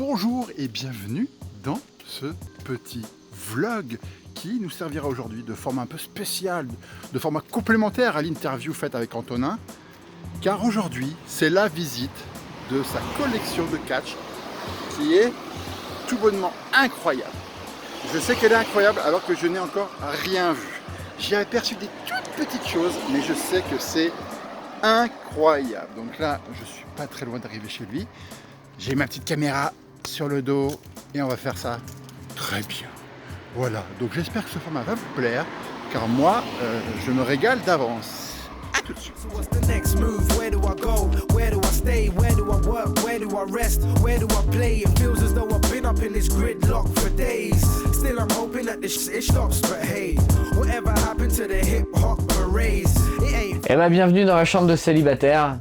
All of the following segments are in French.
Bonjour et bienvenue dans ce petit vlog qui nous servira aujourd'hui de format un peu spécial, de format complémentaire à l'interview faite avec Antonin, car aujourd'hui c'est la visite de sa collection de catch qui est tout bonnement incroyable. Je sais qu'elle est incroyable alors que je n'ai encore rien vu. J'ai aperçu des toutes petites choses, mais je sais que c'est incroyable. Donc là, je suis pas très loin d'arriver chez lui. J'ai ma petite caméra sur le dos et on va faire ça très bien. Voilà, donc j'espère que ce format va vous plaire, car moi, je me régale d'avance. A tout de suite. Eh ben, bienvenue dans la chambre de célibataire.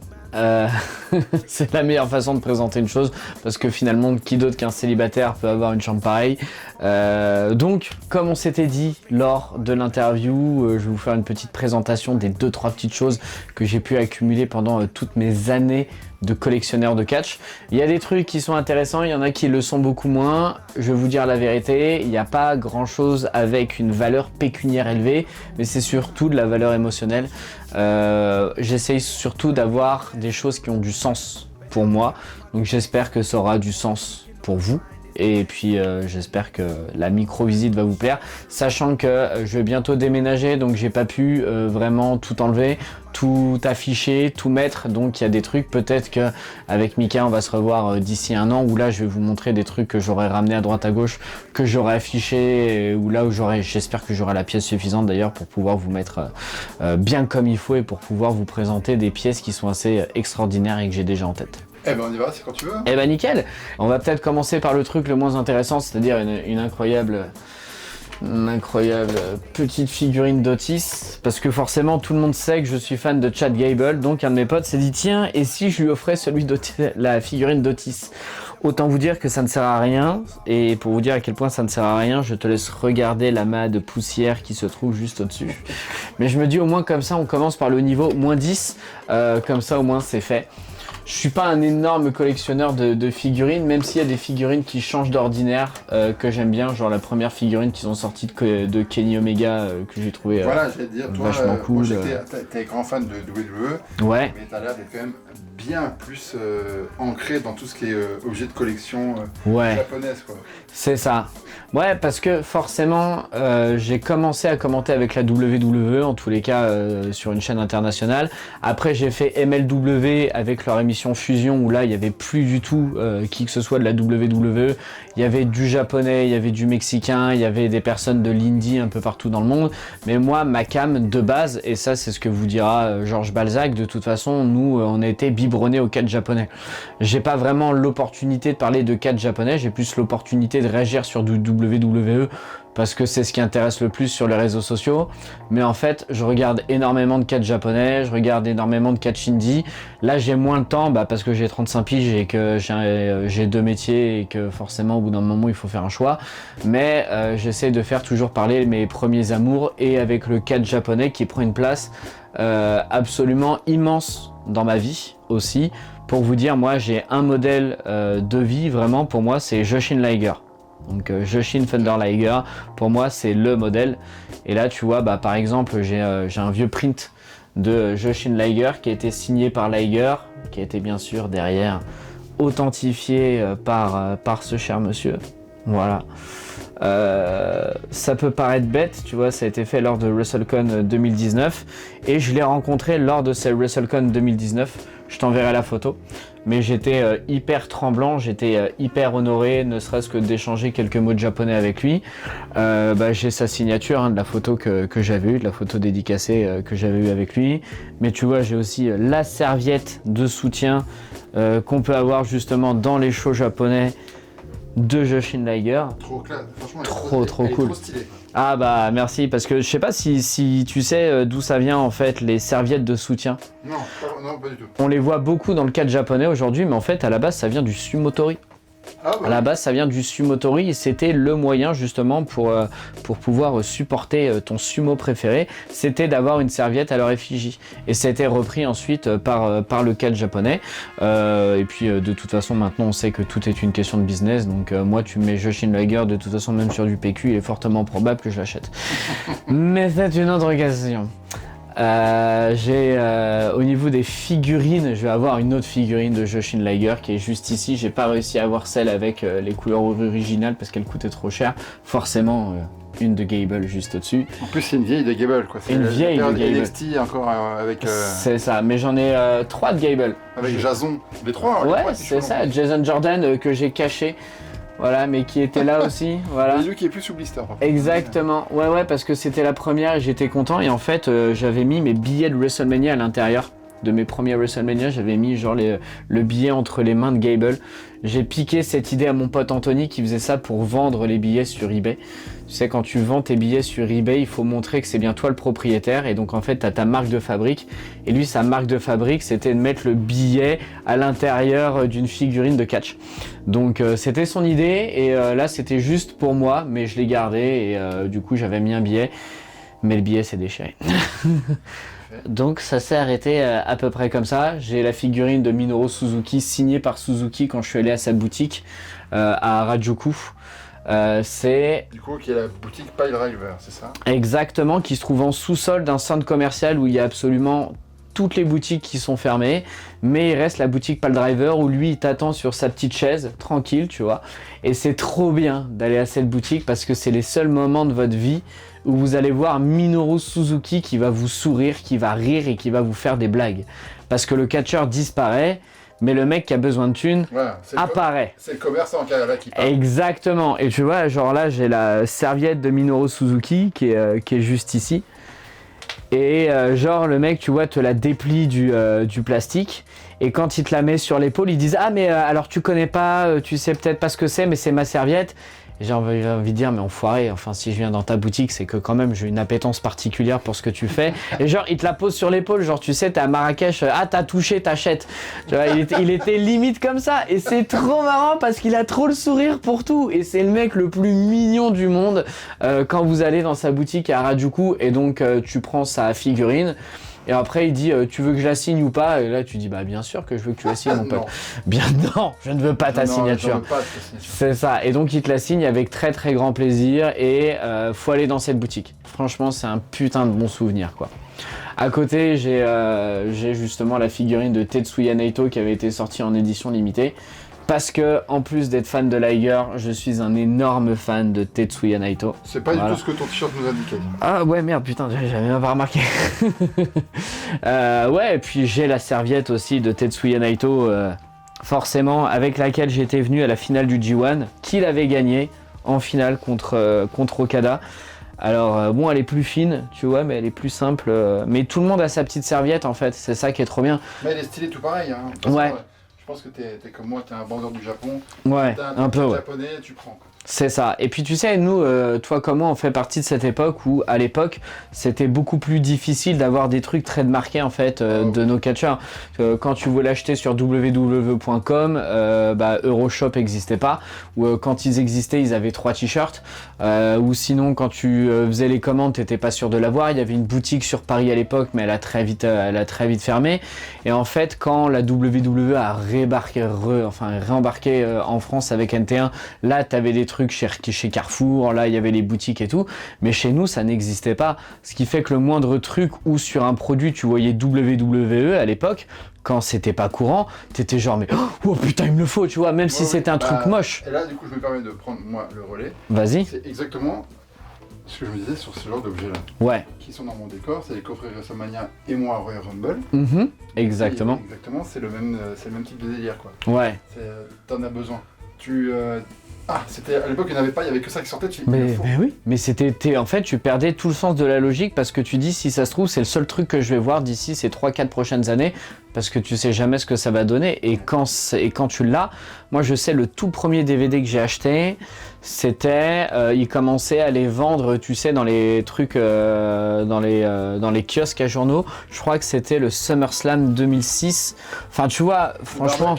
C'est la meilleure façon de présenter une chose parce que finalement qui d'autre qu'un célibataire peut avoir une chambre pareille. Donc comme on s'était dit lors de l'interview, je vais vous faire une petite présentation des 2-3 petites choses que j'ai pu accumuler pendant toutes mes années de collectionneur de catch. Il y a des trucs qui sont intéressants, il y en a qui le sont beaucoup moins. Je vais vous dire la vérité, il n'y a pas grand chose avec une valeur pécuniaire élevée, mais c'est surtout de la valeur émotionnelle. J'essaye surtout d'avoir des choses qui ont du sens pour moi, donc j'espère que ça aura du sens pour vous. Et puis j'espère que la micro-visite va vous plaire, sachant que je vais bientôt déménager, donc j'ai pas pu vraiment tout enlever, tout afficher, tout mettre, donc il y a des trucs, peut-être que avec Mika on va se revoir d'ici un an, où là je vais vous montrer des trucs que j'aurais ramené à droite à gauche, que j'aurais affiché, ou là où j'espère que j'aurai la pièce suffisante d'ailleurs pour pouvoir vous mettre bien comme il faut et pour pouvoir vous présenter des pièces qui sont assez extraordinaires et que j'ai déjà en tête. Eh ben on y va, c'est quand tu veux. Eh ben nickel. On va peut-être commencer par le truc le moins intéressant, c'est-à-dire une incroyable petite figurine d'Otis, parce que forcément tout le monde sait que je suis fan de Chad Gable, donc un de mes potes s'est dit tiens, et si je lui offrais la figurine d'Otis. Autant vous dire que ça ne sert à rien, et pour vous dire à quel point ça ne sert à rien, je te laisse regarder l'amas de poussière qui se trouve juste au-dessus. Mais je me dis au moins comme ça on commence par le niveau moins 10, comme ça au moins c'est fait. Je suis pas un énorme collectionneur de figurines, même s'il y a des figurines qui changent d'ordinaire, que j'aime bien, genre la première figurine qu'ils ont sortie de Kenny Omega, que j'ai trouvé voilà, j'allais te dire, toi, vachement cool. T'es grand fan de WWE, ouais. Mais t'as l'air d'être quand même bien plus ancré dans tout ce qui est objet de collection japonaise, quoi. C'est ça. Ouais, parce que forcément, j'ai commencé à commenter avec la WWE, en tous les cas sur une chaîne internationale. Après, j'ai fait MLW avec leur émission Fusion, où là, il n'y avait plus du tout qui que ce soit de la WWE. Il y avait du japonais, il y avait du mexicain, il y avait des personnes de l'indie un peu partout dans le monde. Mais moi, ma cam de base, et ça, c'est ce que vous dira Georges Balzac, de toute façon, nous, on a été biberonnés au catch japonais. J'ai pas vraiment l'opportunité de parler de catch japonais, j'ai plus l'opportunité de réagir sur du WWE parce que c'est ce qui intéresse le plus sur les réseaux sociaux. Mais en fait, je regarde énormément de catch japonais, je regarde énormément de catch indie. Là, j'ai moins de temps parce que j'ai 35 piges et que j'ai 2 métiers et que forcément, au bout d'un moment, il faut faire un choix. Mais j'essaie de faire toujours parler mes premiers amours et avec le catch japonais qui prend une place absolument immense dans ma vie aussi. Pour vous dire, moi, j'ai un modèle de vie, vraiment, pour moi, c'est Jushin Liger. Donc Jushin Thunder Liger, pour moi c'est le modèle. Et là tu vois, par exemple j'ai un vieux print de Jushin Liger qui a été signé par Liger, qui a été bien sûr derrière authentifié par ce cher monsieur. Voilà. Ça peut paraître bête, tu vois, ça a été fait lors de WrestleCon 2019 et je l'ai rencontré lors de ces WrestleCon 2019. Je t'enverrai la photo, mais j'étais hyper tremblant, j'étais hyper honoré, ne serait-ce que d'échanger quelques mots de japonais avec lui. J'ai sa signature de la photo que j'avais eue, de la photo dédicacée que j'avais eue avec lui. Mais tu vois, j'ai aussi la serviette de soutien qu'on peut avoir justement dans les shows japonais de Jushin Liger. Trop classe, franchement, trop cool. Trop stylé. Ah bah merci, parce que je sais pas si tu sais d'où ça vient en fait, les serviettes de soutien. Non, pas du tout. On les voit beaucoup dans le catch japonais aujourd'hui, mais en fait à la base ça vient du sumotori. Ah, À la base, ça vient du sumotori et c'était le moyen justement pour pouvoir supporter ton sumo préféré, c'était d'avoir une serviette à leur effigie. Et ça a été repris ensuite par le catch japonais. Et puis de toute façon, maintenant on sait que tout est une question de business. Donc moi, tu me mets Jushin Liger, de toute façon, même sur du PQ, il est fortement probable que je l'achète. Mais c'est une autre question. Au niveau des figurines, je vais avoir une autre figurine de Jushin Liger qui est juste ici. J'ai pas réussi à avoir celle avec les couleurs originales parce qu'elle coûtait trop cher. Forcément, une de Gable juste au-dessus. En plus, c'est une vieille de Gable, quoi. C'est une vieille de Gable. NXT encore avec. C'est ça, mais j'en ai 3 de Gable. Avec Jason. Les 3. Ouais, c'est ça. Jason Jordan que j'ai caché. Voilà, mais qui était là aussi, voilà. Et lui qui est plus sous blister. Exactement, ouais, parce que c'était la première et j'étais content. Et en fait, j'avais mis mes billets de WrestleMania à l'intérieur de mes premiers WrestleMania. J'avais mis genre le billet entre les mains de Gable. J'ai piqué cette idée à mon pote Anthony qui faisait ça pour vendre les billets sur eBay. Tu sais, quand tu vends tes billets sur eBay, il faut montrer que c'est bien toi le propriétaire. Et donc, en fait, tu as ta marque de fabrique. Et lui, sa marque de fabrique, c'était de mettre le billet à l'intérieur d'une figurine de catch. Donc, c'était son idée. Et là, c'était juste pour moi. Mais je l'ai gardé. Et du coup, j'avais mis un billet. Mais le billet s'est déchiré. Donc ça s'est arrêté à peu près comme ça. J'ai la figurine de Minoru Suzuki signée par Suzuki quand je suis allé à sa boutique à Harajuku. C'est du coup qui est la boutique Pile Driver, c'est ça? Exactement, qui se trouve en sous-sol d'un centre commercial où il y a absolument toutes les boutiques qui sont fermées, mais il reste la boutique Pile Driver où lui il t'attend sur sa petite chaise, tranquille, tu vois. Et c'est trop bien d'aller à cette boutique parce que c'est les seuls moments de votre vie où vous allez voir Minoru Suzuki qui va vous sourire, qui va rire et qui va vous faire des blagues. Parce que le catcheur disparaît, mais le mec qui a besoin de thunes apparaît. C'est le commerçant là qui parle. Exactement. Et tu vois, genre là, j'ai la serviette de Minoru Suzuki qui est juste ici. Et genre le mec, tu vois, te la déplie du plastique. Et quand il te la met sur l'épaule, ils disent « Ah mais alors tu connais pas, tu sais peut-être pas ce que c'est, mais c'est ma serviette. » Et j'ai envie de dire « Mais enfoiré, enfin si je viens dans ta boutique, c'est que quand même j'ai une appétence particulière pour ce que tu fais. » Et genre il te la pose sur l'épaule, genre tu sais, t'es à Marrakech, ah t'as touché, t'achètes. Tu vois, il était limite comme ça. Et c'est trop marrant parce qu'il a trop le sourire pour tout. Et c'est le mec le plus mignon du monde quand vous allez dans sa boutique à Harajuku et donc tu prends sa figurine. Et après il dit tu veux que je la signe ou pas? Et là tu dis bah bien sûr que je veux que tu la signes mon pote. Bien non, je ne veux pas ta signature. C'est ça. Et donc il te la signe avec très très grand plaisir et faut aller dans cette boutique. Franchement c'est un putain de bon souvenir quoi. À côté j'ai justement la figurine de Tetsuya Naito qui avait été sortie en édition limitée. Parce que, en plus d'être fan de Liger, je suis un énorme fan de Tetsuya Naito. C'est pas du tout ce que ton t-shirt nous indiquait. Ah ouais, merde, putain, j'avais même pas remarqué. Ouais, et puis j'ai la serviette aussi de Tetsuya Naito, forcément, avec laquelle j'étais venu à la finale du G1, qu'il avait gagné en finale contre Okada. Alors bon, elle est plus fine, tu vois, mais elle est plus simple. Mais tout le monde a sa petite serviette, en fait, c'est ça qui est trop bien. Mais elle est stylée tout pareil, hein. Ouais. Je pense que t'es comme moi, t'es un vendeur du Japon. Ouais, un peu, ouais. Japonais, tu prends. C'est ça. Et puis tu sais, nous, toi comme moi, on fait partie de cette époque où, à l'époque, c'était beaucoup plus difficile d'avoir des trucs très marqués en fait de nos catcheurs. Quand tu voulais l'acheter sur www.com, Euroshop n'existait pas. Ou quand ils existaient, ils avaient 3 t-shirts. Ou sinon, quand tu faisais les commandes, t'étais pas sûr de l'avoir. Il y avait une boutique sur Paris à l'époque, mais elle a très vite fermé. Et en fait, quand la WWE a réembarqué en France avec NT1, là, t'avais des trucs chez Carrefour, là il y avait les boutiques et tout, mais chez nous ça n'existait pas, ce qui fait que le moindre truc où sur un produit tu voyais WWE à l'époque, quand c'était pas courant, t'étais genre mais oh putain il me le faut, tu vois, même si c'était un truc moche. Et là du coup je me permets de prendre moi le relais. Vas-y. C'est exactement ce que je me disais sur ce genre d'objets là. Ouais. Qui sont dans mon décor, c'est les coffrets WrestleMania et moi Royal Rumble. Exactement. Exactement, c'est le même type de délire quoi. Ouais. T'en as besoin. C'était à l'époque il n'y en avait pas, il y avait que ça qui sortait. Mais oui, mais en fait tu perdais tout le sens de la logique parce que tu dis si ça se trouve c'est le seul truc que je vais voir d'ici ces 3-4 prochaines années parce que tu sais jamais ce que ça va donner et quand tu l'as, moi je sais le tout premier DVD que j'ai acheté, c'était ils commençaient à les vendre, tu sais, dans les trucs dans les kiosques à journaux. Je crois que c'était le SummerSlam 2006. Enfin tu vois, franchement.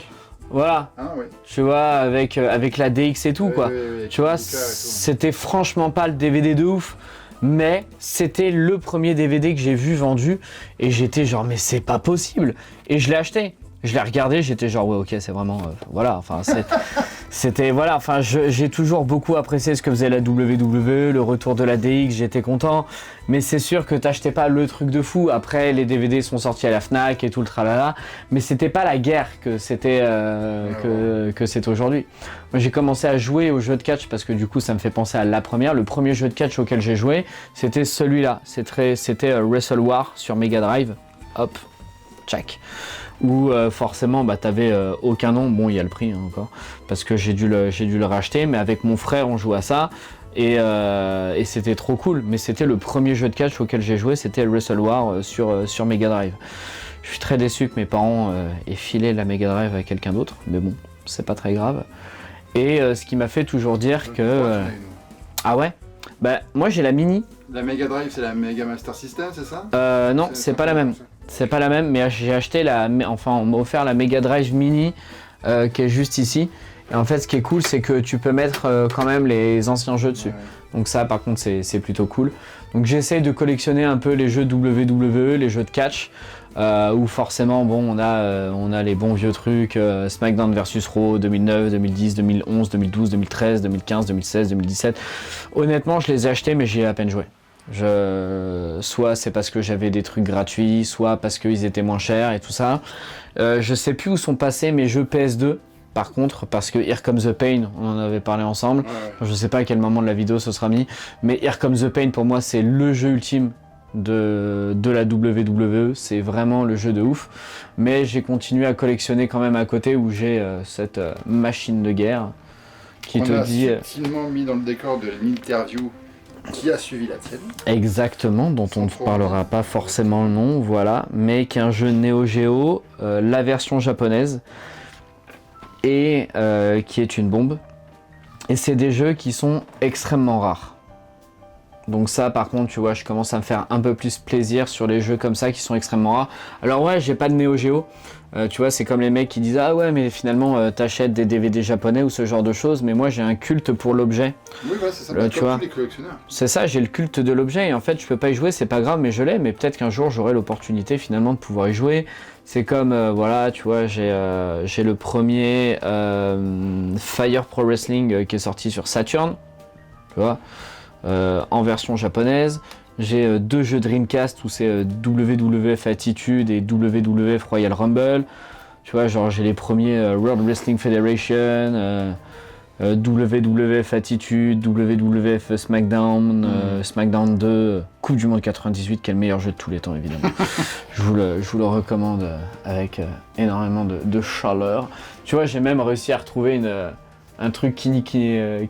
Voilà. Ah, ouais. Tu vois, avec la DX et tout, quoi. Tu vois, c'était franchement pas le DVD de ouf. Mais c'était le premier DVD que j'ai vu vendu. Et j'étais genre, mais c'est pas possible. Et je l'ai acheté. Je l'ai regardé, j'étais genre, ouais, ok, c'est vraiment... voilà, enfin, c'était... Voilà, enfin, j'ai toujours beaucoup apprécié ce que faisait la WWE, le retour de la DX, j'étais content. Mais c'est sûr que t'achetais pas le truc de fou. Après, les DVD sont sortis à la Fnac et tout le tralala. Mais c'était pas la guerre que c'était que c'est aujourd'hui. Moi, j'ai commencé à jouer aux jeux de catch parce que du coup, ça me fait penser à la première. Le premier jeu de catch auquel j'ai joué, c'était celui-là. C'était Wrestle War sur Mega Drive. Hop, check. Où forcément t'avais aucun nom, bon il y a le prix encore, parce que j'ai dû le racheter, mais avec mon frère on joue à ça, et c'était trop cool, mais c'était le premier jeu de catch auquel j'ai joué, c'était Wrestle War sur Mega Drive. Je suis très déçu que mes parents aient filé la Mega Drive à quelqu'un d'autre, mais bon, c'est pas très grave. Et ce qui m'a fait toujours dire que... Ah ouais? Bah moi j'ai la Mini. La Mega Drive c'est la Mega Master System, c'est ça? Non, c'est pas la même. C'est pas la même, mais j'ai acheté on m'a offert la Mega Drive Mini qui est juste ici. Et en fait, ce qui est cool, c'est que tu peux mettre quand même les anciens jeux dessus. Ouais. Donc ça, par contre, c'est plutôt cool. Donc j'essaye de collectionner un peu les jeux WWE, les jeux de catch, où forcément, bon, on a les bons vieux trucs, SmackDown vs Raw 2009, 2010, 2011, 2012, 2013, 2015, 2016, 2017. Honnêtement, je les ai achetés, mais j'y ai à peine joué. Soit c'est parce que j'avais des trucs gratuits, soit parce qu'ils étaient moins chers et tout ça. Je sais plus où sont passés mes jeux PS2 par contre, parce que Here Comes the Pain, on en avait parlé ensemble. Ouais. Je sais pas à quel moment de la vidéo ce sera mis, mais Here Comes the Pain pour moi c'est le jeu ultime de la WWE, c'est vraiment le jeu de ouf. Mais j'ai continué à collectionner quand même à côté où j'ai cette machine de guerre qui on te dit... subtilement mis dans le décor de l'interview qui a suivi la tienne. Exactement, dont on ne parlera pas forcément le nom, voilà, mais qui est un jeu Neo Geo, la version japonaise, et qui est une bombe. Et c'est des jeux qui sont extrêmement rares. Donc ça, par contre, tu vois, je commence à me faire un peu plus plaisir sur les jeux comme ça qui sont extrêmement rares. Alors ouais, j'ai pas de Neo Geo. Tu vois, c'est comme les mecs qui disent « Ah ouais, mais finalement, t'achètes des DVD japonais ou ce genre de choses. » Mais moi, j'ai un culte pour l'objet. Oui, ouais, c'est ça, tu vois, tous les collectionneurs. C'est ça, j'ai le culte de l'objet. Et en fait, je peux pas y jouer, c'est pas grave, mais je l'ai. Mais peut-être qu'un jour, j'aurai l'opportunité finalement de pouvoir y jouer. C'est comme, voilà, tu vois, j'ai le premier Fire Pro Wrestling qui est sorti sur Saturn. Tu vois, en version japonaise. J'ai deux jeux Dreamcast où c'est WWF Attitude et WWF Royal Rumble. Tu vois, genre j'ai les premiers World Wrestling Federation, WWF Attitude, WWF SmackDown, SmackDown 2, Coupe du Monde 98, qui est le meilleur jeu de tous les temps évidemment. je vous le recommande avec énormément de chaleur. Tu vois, j'ai même réussi à retrouver un truc Kinnikuman.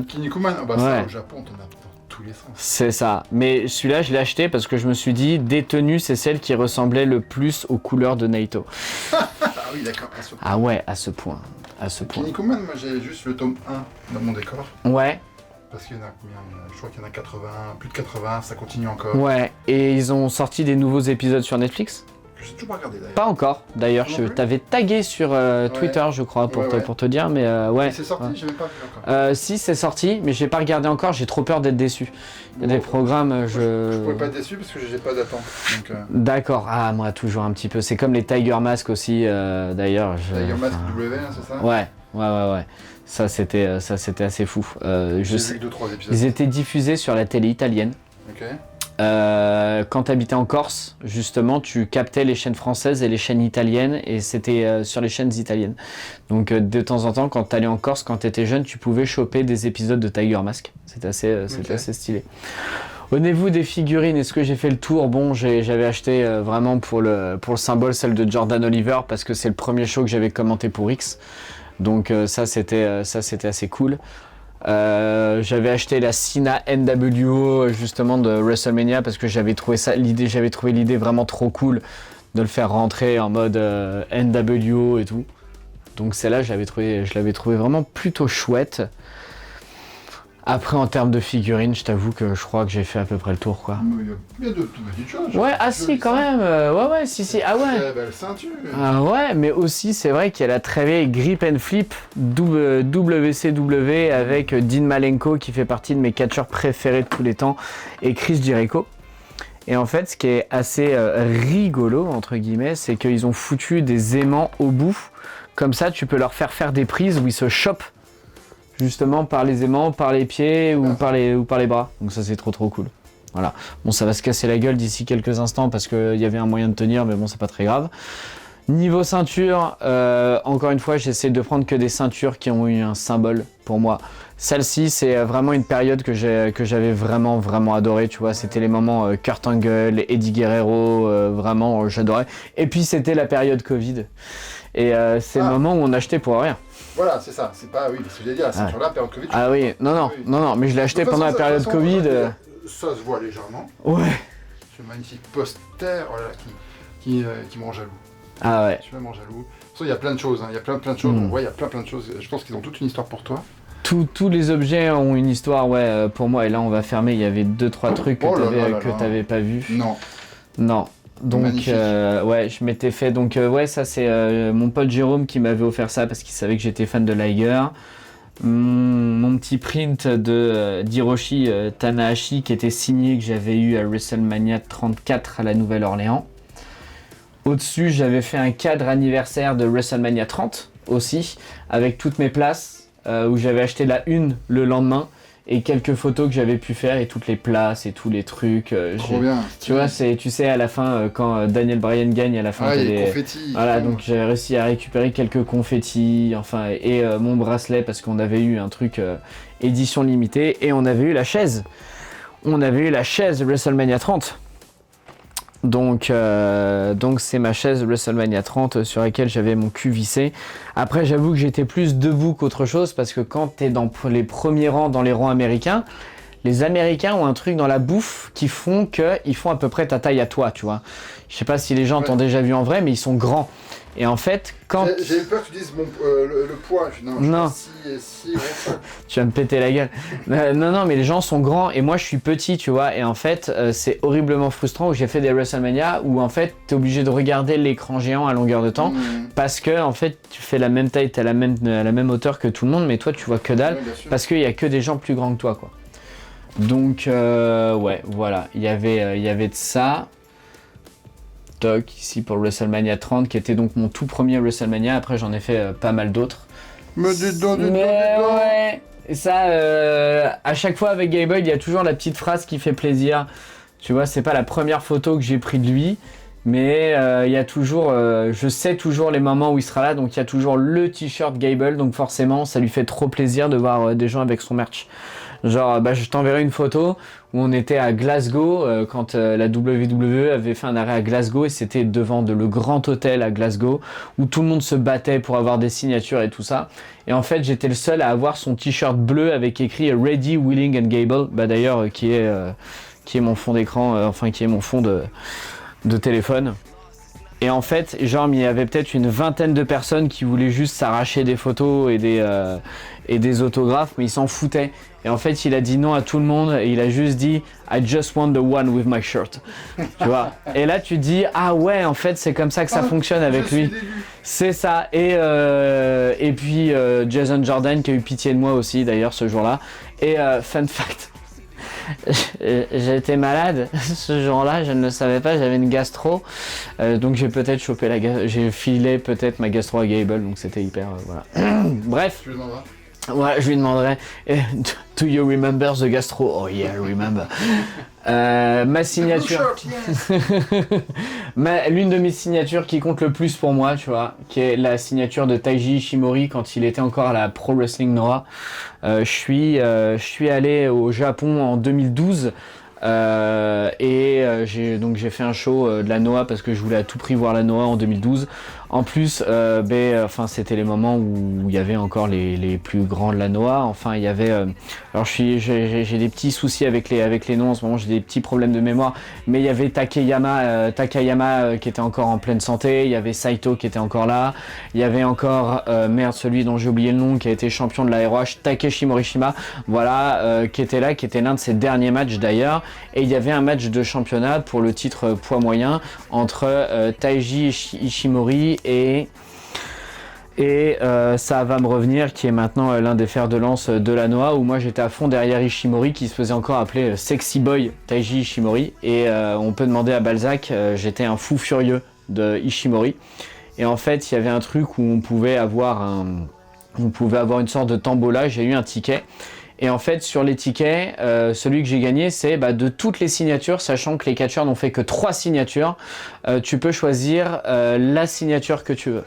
Kinnikuman, ah bah ouais. Ça au Japon, t'en as tous les sens. C'est ça, mais celui-là je l'ai acheté parce que je me suis dit des tenues c'est celle qui ressemblait le plus aux couleurs de Naito. Ah oui d'accord, à ce point. Ah ouais, à ce point. Kinnikuman, moi j'ai juste le tome 1 dans mon décor. Ouais. Parce qu'il y en a combien? Je crois qu'il y en a 80, plus de 80, ça continue encore. Ouais, et ils ont sorti des nouveaux épisodes sur Netflix? Je n'ai toujours pas regardé d'ailleurs. Pas encore, d'ailleurs, je t'avais tagué sur Twitter, je crois, pour te dire, mais ouais. C'est sorti, j'ai même pas vu encore. Si, c'est sorti, mais j'ai pas regardé encore, j'ai trop peur d'être déçu. Il y a des programmes, je pourrais pas être déçu parce que j'ai pas d'attente. D'accord, ah, moi, toujours un petit peu. C'est comme les Tiger Mask aussi, d'ailleurs. Tiger Mask W, hein, c'est ça? Ouais. Ça, c'était assez fou. J'ai vu 2-3 épisodes. Ils étaient diffusés sur la télé italienne. Ok. Quand tu habitais en Corse, justement, tu captais les chaînes françaises et les chaînes italiennes, et c'était sur les chaînes italiennes. Donc de temps en temps, quand tu allais en Corse, quand tu étais jeune, tu pouvais choper des épisodes de Tiger Mask. C'était assez stylé. Au niveau des figurines, est-ce que j'ai fait le tour? Bon, j'avais acheté vraiment pour le symbole celle de Jordan Oliver, parce que c'est le premier show que j'avais commenté pour X. Donc ça c'était assez cool. J'avais acheté la Cena NWO justement de WrestleMania parce que j'avais trouvé l'idée vraiment trop cool de le faire rentrer en mode NWO et tout. Donc celle-là je l'avais trouvé vraiment plutôt chouette. Après, en termes de figurines, je t'avoue que je crois que j'ai fait à peu près le tour, quoi. Il y a de petites choses. Ouais, ah si, quand même. Ouais, si. Ah ouais. Très belle ceinture. Ah ouais, mais aussi, c'est vrai qu'il y a la très vieille Grip and Flip WCW avec Dean Malenko qui fait partie de mes catcheurs préférés de tous les temps et Chris Jericho. Et en fait, ce qui est assez rigolo, entre guillemets, c'est qu'ils ont foutu des aimants au bout. Comme ça, tu peux leur faire des prises où ils se chopent. Justement par les aimants, par les pieds ou par les bras. Donc ça c'est trop cool. Voilà. Bon, ça va se casser la gueule d'ici quelques instants parce qu'il y avait un moyen de tenir, mais bon, c'est pas très grave. Niveau ceinture, encore une fois, j'essaie de prendre que des ceintures qui ont eu un symbole pour moi. Celle-ci, c'est vraiment une période que j'avais vraiment adoré, tu vois. C'était les moments Kurt Angle, Eddie Guerrero, vraiment, j'adorais. Et puis c'était la période Covid. Et c'est le moment où on achetait pour rien. Voilà, c'est ça. C'est pas, oui, ce que je veux dire, la ceinture-là, période Covid. Ah oui, non, mais je l'ai acheté pendant la période Covid. Ça se voit légèrement. Ouais. Ce magnifique poster, oh là là, qui me rend jaloux. Ah ouais. Je suis vraiment jaloux. De toute façon, il y a plein de choses, hein. Il y a plein de choses. On voit, il y a plein de choses. Je pense qu'ils ont toute une histoire pour toi. Tous les objets ont une histoire, ouais, pour moi. Et là, on va fermer. Il y avait 2-3 trucs que t'avais pas vu. Non. Donc, ouais, je m'étais fait. Donc, ouais, ça, c'est mon pote Jérôme qui m'avait offert ça parce qu'il savait que j'étais fan de Liger. Mon petit print d'Hiroshi Tanahashi qui était signé, que j'avais eu à WrestleMania 34 à la Nouvelle-Orléans. Au-dessus, j'avais fait un cadre anniversaire de WrestleMania 30 aussi, avec toutes mes places, où j'avais acheté la une le lendemain, et quelques photos que j'avais pu faire, et toutes les places, et tous les trucs. Trop bien. Tu vois, tu sais, à la fin, quand Daniel Bryan gagne, à la fin, il y a des confettis. Voilà, donc j'avais réussi à récupérer quelques confettis, enfin, et mon bracelet, parce qu'on avait eu un truc édition limitée, et on avait eu la chaise. On avait eu la chaise WrestleMania 30. Donc c'est ma chaise WrestleMania 30 sur laquelle j'avais mon cul vissé. Après, j'avoue que j'étais plus debout qu'autre chose parce que quand t'es dans les premiers rangs, dans les rangs américains, les Américains ont un truc dans la bouffe qui font qu'ils font à peu près ta taille à toi, tu vois. Je sais pas si les gens t'ont déjà vu en vrai, mais ils sont grands. Et en fait, quand... J'ai eu peur que tu dises le poids. Non. Si, tu vas me péter la gueule. Non, mais les gens sont grands et moi je suis petit, tu vois. Et en fait, c'est horriblement frustrant où j'ai fait des WrestleMania où en fait, t'es obligé de regarder l'écran géant à longueur de temps parce que en fait, tu fais la même taille, t'es à la même hauteur que tout le monde, mais toi tu vois que dalle parce qu'il y a que des gens plus grands que toi, quoi. Donc, ouais, voilà. Il y avait de ça. Ici pour WrestleMania 30 qui était donc mon tout premier WrestleMania. Après j'en ai fait pas mal d'autres. Mais dis donc. Ouais. Et ça à chaque fois avec Gable il y a toujours la petite phrase qui fait plaisir. Tu vois, c'est pas la première photo que j'ai pris de lui, mais il y a toujours je sais toujours les moments où il sera là, donc il y a toujours le t-shirt Gable, donc forcément ça lui fait trop plaisir de voir des gens avec son merch. Genre, je t'enverrai une photo où on était à Glasgow quand la WWE avait fait un arrêt à Glasgow et c'était devant le grand hôtel à Glasgow où tout le monde se battait pour avoir des signatures et tout ça. Et en fait, j'étais le seul à avoir son t-shirt bleu avec écrit Ready, Willing and Gable, d'ailleurs qui est mon fond d'écran, qui est mon fond de téléphone. Et en fait, genre, il y avait peut-être une vingtaine de personnes qui voulaient juste s'arracher des photos et des autographes, mais ils s'en foutaient. Et en fait, il a dit non à tout le monde et il a juste dit I just want the one with my shirt. Tu vois. Et là, tu te dis ah ouais, en fait, c'est comme ça que ça fonctionne avec lui. C'est ça. Et puis Jason Jordan qui a eu pitié de moi aussi d'ailleurs ce jour-là. Et fun fact. J'ai été malade ce jour-là, je ne le savais pas, j'avais une gastro, donc j'ai peut-être chopé j'ai filé peut-être ma gastro à Gable, donc c'était hyper voilà. Bref. Tu lui demanderas. Ouais, je lui demanderai. Do you remember the gastro? Oh yeah, I remember. Ma signature. L'une de mes signatures qui compte le plus pour moi, tu vois, qui est la signature de Taiji Ishimori quand il était encore à la Pro Wrestling Noah. Je suis allé au Japon en 2012. J'ai fait un show de la Noah parce que je voulais à tout prix voir la Noah en 2012. En plus, c'était les moments où il y avait encore les plus grands de la Noah. Enfin, il y avait. Alors, j'ai des petits soucis avec les noms en ce moment. J'ai des petits problèmes de mémoire. Mais il y avait Takayama qui était encore en pleine santé. Il y avait Saito qui était encore là. Il y avait encore celui dont j'ai oublié le nom, qui a été champion de la ROH, Takeshi Morishima. Voilà, qui était là, qui était l'un de ses derniers matchs d'ailleurs. Et il y avait un match de championnat pour le titre poids moyen entre Taiji Ishimori et ça va me revenir, qui est maintenant l'un des fers de lance de la Noah, où moi j'étais à fond derrière Ishimori, qui se faisait encore appeler Sexy Boy Taiji Ishimori. Et on peut demander à Balzac, j'étais un fou furieux de Ishimori. Et en fait, il y avait un truc où on pouvait avoir une sorte de tombola. J'ai eu un ticket. Et en fait, sur les tickets, celui que j'ai gagné, c'est de toutes les signatures, sachant que les catcheurs n'ont fait que 3 signatures, tu peux choisir la signature que tu veux.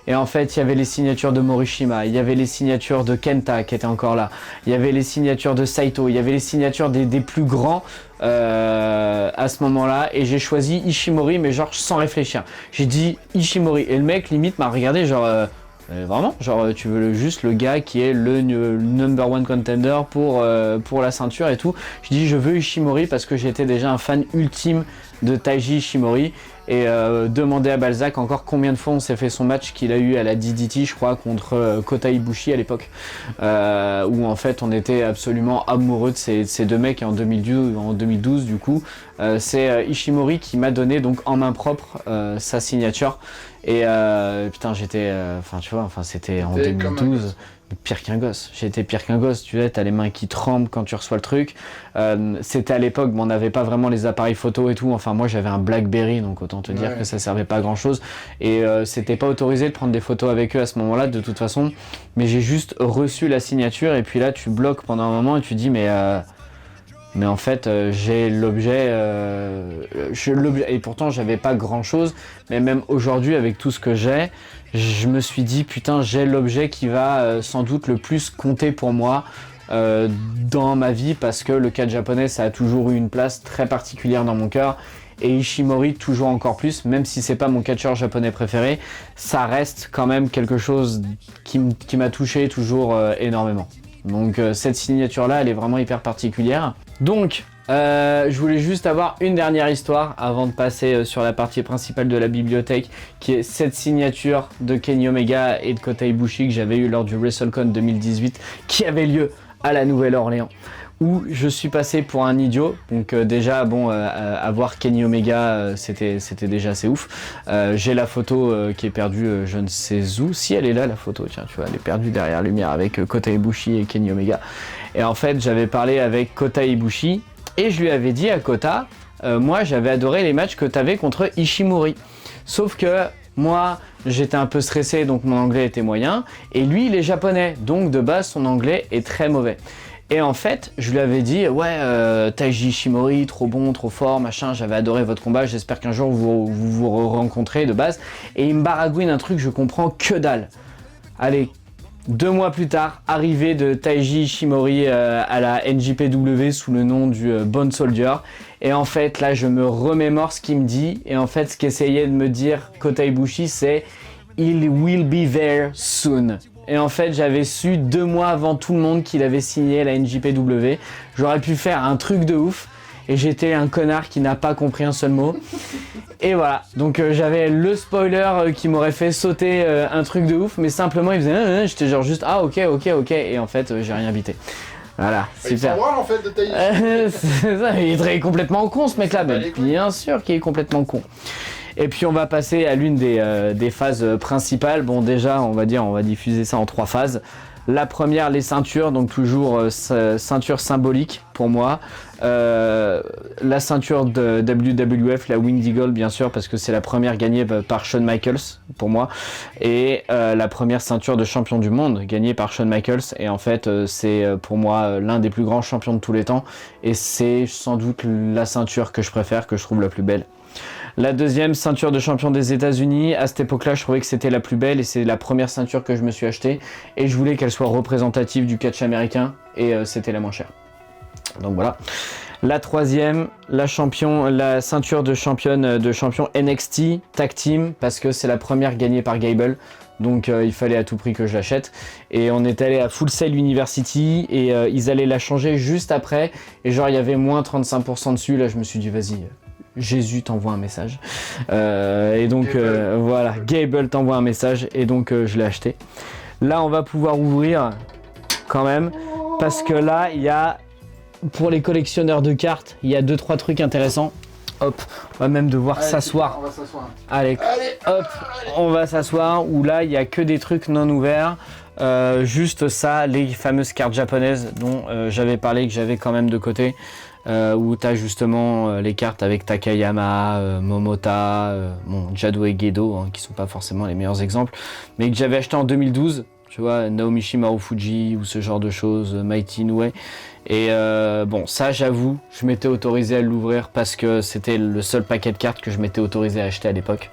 Et en fait, il y avait les signatures de Morishima, il y avait les signatures de Kenta qui étaient encore là, il y avait les signatures de Saito, il y avait les signatures des plus grands à ce moment-là. Et j'ai choisi Ishimori, mais genre sans réfléchir. J'ai dit Ishimori, et le mec limite m'a regardé genre... vraiment, genre tu veux juste le gars qui est le number one contender pour la ceinture et tout. Je dis je veux Ishimori parce que j'étais déjà un fan ultime de Taiji Ishimori. Et demander à Balzac encore combien de fois on s'est fait son match qu'il a eu à la DDT, je crois, contre Kota Ibushi à l'époque, où en fait on était absolument amoureux de ces deux mecs. Et en 2012 du coup, c'est Ishimori qui m'a donné donc en main propre sa signature. Et putain, c'était en 2012. Pire qu'un gosse, j'ai été pire qu'un gosse, tu sais, t'as les mains qui tremblent quand tu reçois le truc. C'était à l'époque, on n'avait pas vraiment les appareils photo et tout, enfin moi j'avais un Blackberry, donc autant te dire que ça servait pas à grand chose. Et c'était pas autorisé de prendre des photos avec eux à ce moment-là de toute façon, mais j'ai juste reçu la signature et puis là tu bloques pendant un moment et tu dis mais en fait j'ai l'objet, et pourtant j'avais pas grand chose, mais même aujourd'hui avec tout ce que j'ai, je me suis dit putain j'ai l'objet qui va sans doute le plus compter pour moi dans ma vie, parce que le catch japonais ça a toujours eu une place très particulière dans mon cœur, et Ishimori toujours encore plus, même si c'est pas mon catcheur japonais préféré, ça reste quand même quelque chose qui m'a touché toujours énormément. Donc cette signature là elle est vraiment hyper particulière. Donc je voulais juste avoir une dernière histoire avant de passer sur la partie principale de la bibliothèque, qui est cette signature de Kenny Omega et de Kota Ibushi que j'avais eu lors du WrestleCon 2018 qui avait lieu à la Nouvelle-Orléans, où je suis passé pour un idiot. Donc déjà avoir Kenny Omega c'était déjà assez ouf. J'ai la photo qui est perdue je ne sais où, si elle est là la photo, tiens tu vois, elle est perdue derrière la lumière avec Kota Ibushi et Kenny Omega. Et en fait j'avais parlé avec Kota Ibushi et je lui avais dit à Kota, moi j'avais adoré les matchs que tu avais contre Ishimori, sauf que moi j'étais un peu stressé donc mon anglais était moyen, et lui il est japonais donc de base son anglais est très mauvais. Et en fait, je lui avais dit, Taiji Ishimori, trop bon, trop fort, machin, j'avais adoré votre combat, j'espère qu'un jour vous rencontrez de base. Et il me baragouine un truc, je comprends que dalle. Allez, 2 mois plus tard, arrivée de Taiji Ishimori à la NJPW sous le nom du Bone Soldier. Et en fait, là, je me remémore ce qu'il me dit. Et en fait, ce qu'essayait de me dire Kota Ibushi, c'est « Il will be there soon ». Et en fait, j'avais su 2 mois avant tout le monde qu'il avait signé la NJPW. J'aurais pu faire un truc de ouf. Et j'étais un connard qui n'a pas compris un seul mot. Et voilà. Donc j'avais le spoiler qui m'aurait fait sauter un truc de ouf. Mais simplement, il faisait... J'étais genre juste... Ah, ok. Et en fait, j'ai rien bité. Voilà, super. Il en fait de Taiji. C'est ça, il est complètement con ce mec-là. Bien sûr qu'il est complètement con. Et puis on va passer à l'une des phases principales. Bon déjà on va diffuser ça en 3 phases. La première, les ceintures, donc toujours ceinture symbolique pour moi. La ceinture de WWF, la Winged Eagle bien sûr, parce que c'est la première gagnée par Shawn Michaels pour moi. Et la première ceinture de champion du monde gagnée par Shawn Michaels. Et en fait c'est pour moi l'un des plus grands champions de tous les temps. Et c'est sans doute la ceinture que je préfère, que je trouve la plus belle. La deuxième, ceinture de champion des États-Unis. À cette époque-là, je trouvais que c'était la plus belle et c'est la première ceinture que je me suis achetée. Et je voulais qu'elle soit représentative du catch américain et c'était la moins chère. Donc voilà. La troisième, la ceinture de champion NXT Tag Team, parce que c'est la première gagnée par Gable. Donc il fallait à tout prix que je l'achète. Et on est allé à Full Sail University et ils allaient la changer juste après. Et genre il y avait moins 35% dessus. Là je me suis dit vas-y, Jésus t'envoie un message. Et donc voilà, Gable t'envoie un message et donc je l'ai acheté. Là on va pouvoir ouvrir quand même. Parce que là il y a, pour les collectionneurs de cartes, il y a 2-3 trucs intéressants. Hop, on va même devoir s'asseoir. On va s'asseoir. Allez, hop, on va s'asseoir. Où là, il n'y a que des trucs non ouverts. Juste ça, les fameuses cartes japonaises dont j'avais parlé, que j'avais quand même de côté. Où tu as justement les cartes avec Takayama, Momota, Jado et Gedo, hein, qui sont pas forcément les meilleurs exemples. Mais que j'avais acheté en 2012. Tu vois, Naomichi Marufuji ou ce genre de choses, Mighty Inoue. Et bon, ça j'avoue, je m'étais autorisé à l'ouvrir parce que c'était le seul paquet de cartes que je m'étais autorisé à acheter à l'époque.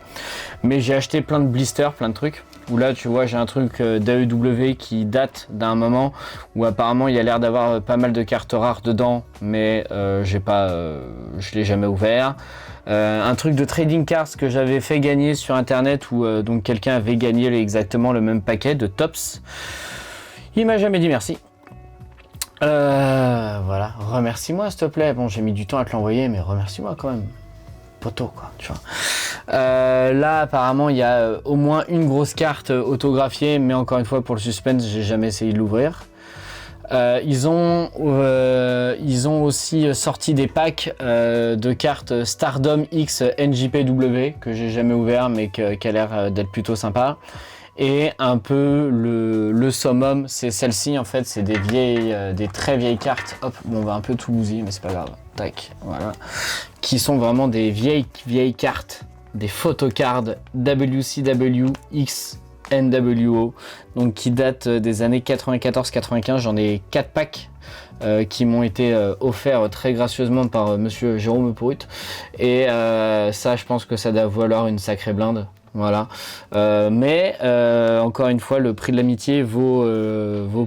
Mais j'ai acheté plein de blisters, plein de trucs. Où là, tu vois, j'ai un truc d'AEW qui date d'un moment où apparemment il y a l'air d'avoir pas mal de cartes rares dedans, mais je l'ai jamais ouvert. Un truc de trading cards que j'avais fait gagner sur internet où donc quelqu'un avait gagné exactement le même paquet de tops. Il m'a jamais dit merci. Voilà, remercie-moi s'il te plaît. Bon, j'ai mis du temps à te l'envoyer, mais remercie-moi quand même. Poteau quoi, tu vois. Là apparemment il y a au moins une grosse carte autographiée, mais encore une fois pour le suspense, j'ai jamais essayé de l'ouvrir. Ils ont aussi sorti des packs de cartes Stardom X NJPW que j'ai jamais ouvert mais qui a l'air d'être plutôt sympa. Et un peu le summum, c'est celle-ci en fait, c'est des très vieilles cartes. Hop, bon, on va un peu tout bousiller mais c'est pas grave. Tac, voilà. Qui sont vraiment des vieilles cartes, des photocards WCW X NWO, donc qui datent des années 94-95. J'en ai 4 packs qui m'ont été offerts très gracieusement par monsieur Jérôme Pourut. Et ça, je pense que ça doit valoir une sacrée blinde. Voilà. Mais encore une fois, le prix de l'amitié vaut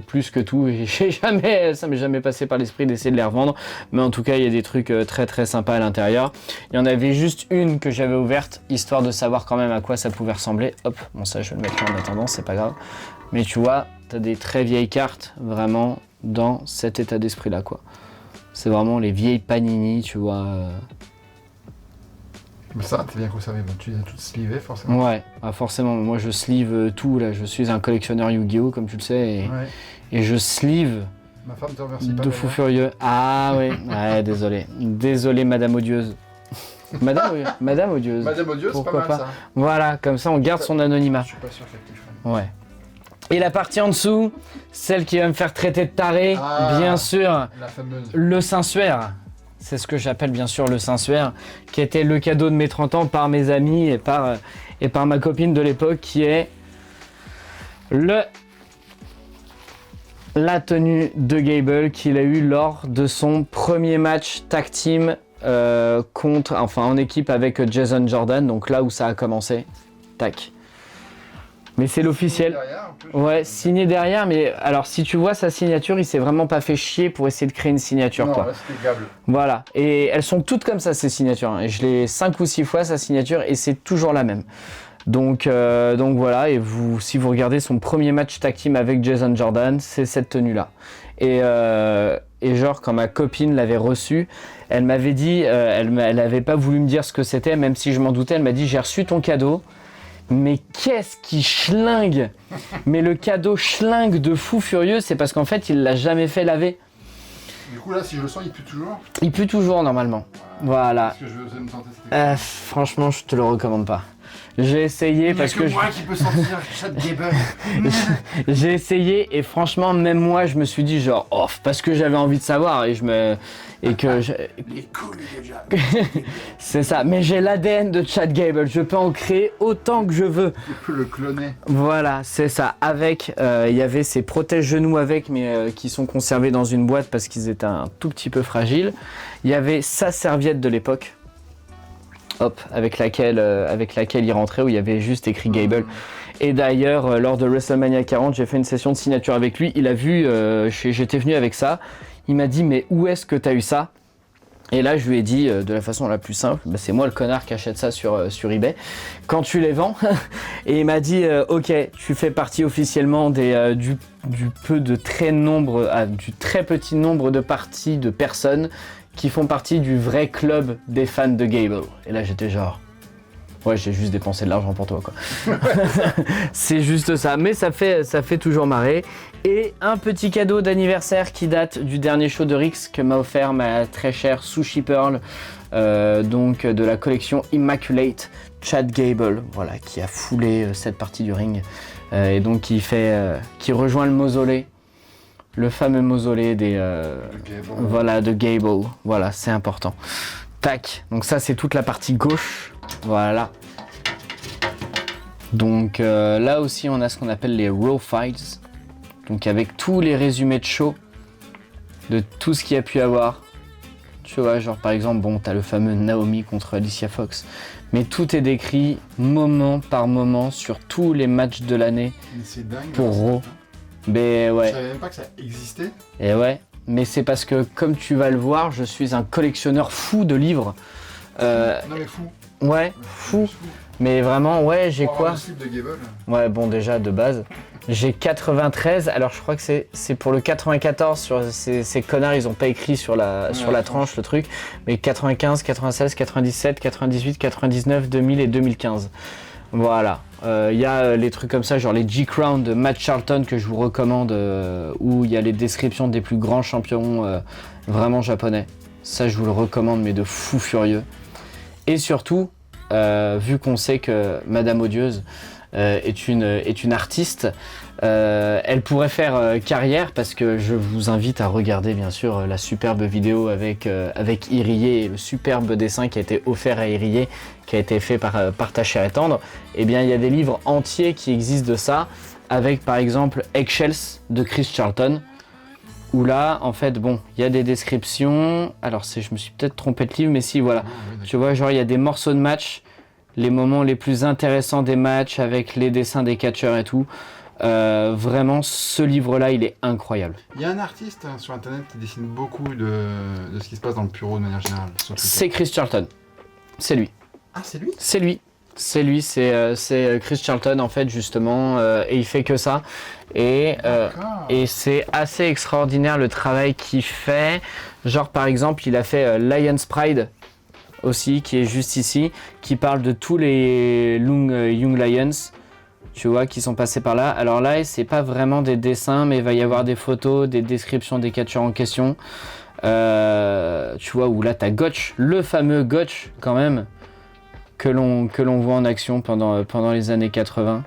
plus que tout. Et ça m'est jamais passé par l'esprit d'essayer de les revendre. Mais en tout cas, il y a des trucs très très sympas à l'intérieur. Il y en avait juste une que j'avais ouverte, histoire de savoir quand même à quoi ça pouvait ressembler. Hop, bon ça je vais le mettre là en attendant, c'est pas grave. Mais tu vois, t'as des très vieilles cartes vraiment dans cet état d'esprit là quoi. C'est vraiment les vieilles Panini, tu vois. Mais ça, t'es bien conservé. Bon, tu les as toutes slivées, forcément. Ouais, forcément. Moi, je sleeve tout. Là, je suis un collectionneur Yu-Gi-Oh, comme tu le sais, et je sleeve ma femme te remercie pas. de fou furieux. Ah oui, ouais, désolé, Madame Odieuse. Madame Odieuse. Madame Odieuse, c'est pas mal ça. Voilà, comme ça, on garde son anonymat. Je suis pas sûr qu'elle kifferait. Ouais. Et la partie en dessous, celle qui va me faire traiter de taré, bien sûr, la fameuse. le Saint-Suaire. C'est ce que j'appelle bien sûr le Saint-Suaire, qui était le cadeau de mes 30 ans par mes amis et par ma copine de l'époque, qui est la tenue de Gable qu'il a eu lors de son premier match tag team en équipe avec Jason Jordan, donc là où ça a commencé. Tac. Mais c'est l'officiel. Ouais, signé derrière, mais alors si tu vois sa signature, il s'est vraiment pas fait chier pour essayer de créer une signature. Non, quoi. là c'était Gable. Voilà, et elles sont toutes comme ça ces signatures. Hein. Et je l'ai 5 ou 6 fois sa signature et c'est toujours la même. Donc voilà, et si vous regardez son premier match tag team avec Jason Jordan, c'est cette tenue-là. Et genre quand ma copine l'avait reçu, elle m'avait dit, elle avait pas voulu me dire ce que c'était, même si je m'en doutais, elle m'a dit j'ai reçu ton cadeau. Mais qu'est-ce qui schlingue? Mais le cadeau schlingue de fou furieux, c'est parce qu'en fait il l'a jamais fait laver. Du coup là si je le sens il pue toujours? Il pue toujours normalement. Voilà. Parce que je vais me tenter franchement je te le recommande pas. J'ai essayé parce que moi qui peux sentir Chad Gable. J'ai essayé et franchement même moi je me suis dit genre off parce que j'avais envie de savoir et les couilles de Chad. C'est ça, mais j'ai l'ADN de Chad Gable, je peux en créer autant que je veux. Tu peux le cloner. Voilà, c'est ça. Avec, il y avait ces protège-genoux avec, mais qui sont conservés dans une boîte parce qu'ils étaient un tout petit peu fragiles. Il y avait sa serviette de l'époque. Hop, avec laquelle il rentrait, où il y avait juste écrit Gable. Et d'ailleurs, lors de WrestleMania 40, j'ai fait une session de signature avec lui. Il a vu, j'étais venu avec ça. Il m'a dit, mais où est-ce que t'as eu ça? Et là, je lui ai dit de la façon la plus simple, bah, c'est moi le connard qui achète ça sur eBay, quand tu les vends. Et il m'a dit, ok, tu fais partie officiellement du très petit nombre de parties de personnes qui font partie du vrai club des fans de Gable. Et là, j'étais genre, ouais, j'ai juste dépensé de l'argent pour toi, quoi. C'est juste ça, mais ça fait toujours marrer. Et un petit cadeau d'anniversaire qui date du dernier show de Rix que m'a offert ma très chère Sushi Pearl, donc de la collection Immaculate, Chad Gable, voilà, qui a foulé cette partie du ring, et donc qui rejoint le mausolée, le fameux mausolée de Gable, voilà, c'est important. Tac, donc ça c'est toute la partie gauche, voilà. Donc là aussi on a ce qu'on appelle les Raw Fights, donc avec tous les résumés de show, de tout ce qu'il y a pu avoir. Tu vois, genre par exemple, bon, t'as le fameux Naomi contre Alicia Fox, mais tout est décrit moment par moment sur tous les matchs de l'année. Mais c'est dingue. Pour Raw. Mais ouais. Je savais même pas que ça existait. Et ouais, mais c'est parce que comme tu vas le voir, je suis un collectionneur fou de livres. Non mais fou. Ouais, fou. Mais vraiment, ouais, j'ai quoi le slip de Gable. Ouais, bon, déjà de base. J'ai 93, alors je crois que c'est pour le 94, sur ces connards, ils ont pas écrit sur la tranche le truc, mais 95, 96, 97, 98, 99, 2000 et 2015. Voilà, il y a les trucs comme ça, genre les G-Crown de Matt Charlton que je vous recommande, où il y a les descriptions des plus grands champions vraiment japonais. Ça, je vous le recommande, mais de fou furieux. Et surtout, vu qu'on sait que Madame Odieuse est une artiste, elle pourrait faire carrière, parce que je vous invite à regarder bien sûr la superbe vidéo avec Irie et le superbe dessin qui a été offert à Irie, qui a été fait par Ta Chère et Tendre. Et bien il y a des livres entiers qui existent de ça, avec par exemple Eggshells de Chris Charlton, où là en fait bon il y a des descriptions, alors je me suis peut-être trompé de livre, mais si voilà, tu vois, genre il y a des morceaux de match, les moments les plus intéressants des matchs avec les dessins des catcheurs et tout. Vraiment, ce livre-là, il est incroyable. Il y a un artiste sur internet qui dessine beaucoup de ce qui se passe dans le bureau de manière générale. C'est Chris Charlton. C'est lui. Ah, c'est lui ? C'est lui. C'est Chris Charlton en fait justement, et il fait que ça. Et c'est assez extraordinaire le travail qu'il fait. Genre par exemple, il a fait Lion's Pride aussi, qui est juste ici, qui parle de tous les Young Lions, tu vois, qui sont passés par là. Alors là, c'est pas vraiment des dessins, mais il va y avoir des photos, des descriptions des catcheurs en question. Tu vois, où là, t'as Gotch, le fameux Gotch, quand même, que l'on voit en action pendant les années 80.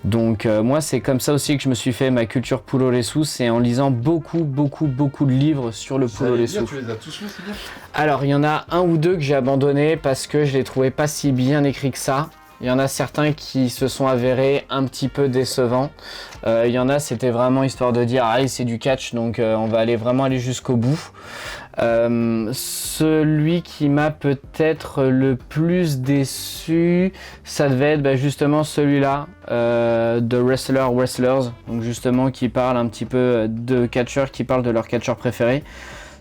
Donc moi, c'est comme ça aussi que je me suis fait ma culture puroresu, c'est en lisant beaucoup de livres sur le puroresu. Tu les as tous lus, c'est bien ? Alors, il y en a un ou deux que j'ai abandonné parce que je les trouvais pas si bien écrits que ça. Il y en a certains qui se sont avérés un petit peu décevants. Il y en a, c'était vraiment histoire de dire « Allez, c'est du catch, donc on va vraiment aller jusqu'au bout ». Celui qui m'a peut-être le plus déçu, ça devait être justement celui-là, de Wrestlers, donc justement qui parle un petit peu de catcheurs, qui parle de leur catcheur préféré.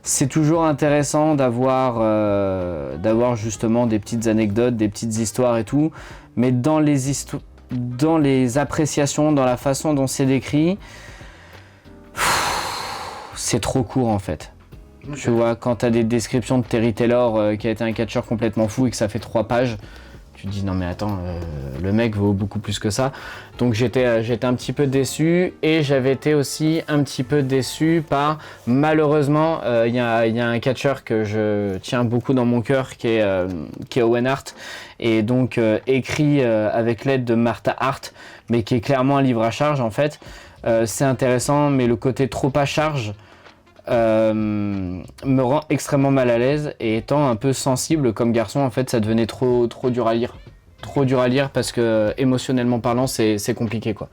C'est toujours intéressant d'avoir justement des petites anecdotes, des petites histoires et tout, mais dans les appréciations, dans la façon dont c'est décrit, c'est trop court en fait. Okay. Tu vois, quand tu as des descriptions de Terry Taylor qui a été un catcheur complètement fou et que ça fait 3 pages, tu te dis non mais attends, le mec vaut beaucoup plus que ça. Donc j'étais un petit peu déçu, et j'avais été aussi un petit peu déçu par, malheureusement, il y a un catcheur que je tiens beaucoup dans mon cœur qui est Owen Hart, et donc écrit avec l'aide de Martha Hart, mais qui est clairement un livre à charge en fait. C'est intéressant, mais le côté trop à charge me rend extrêmement mal à l'aise, et étant un peu sensible comme garçon, en fait, ça devenait trop dur à lire. Trop dur à lire parce que émotionnellement parlant, c'est compliqué quoi.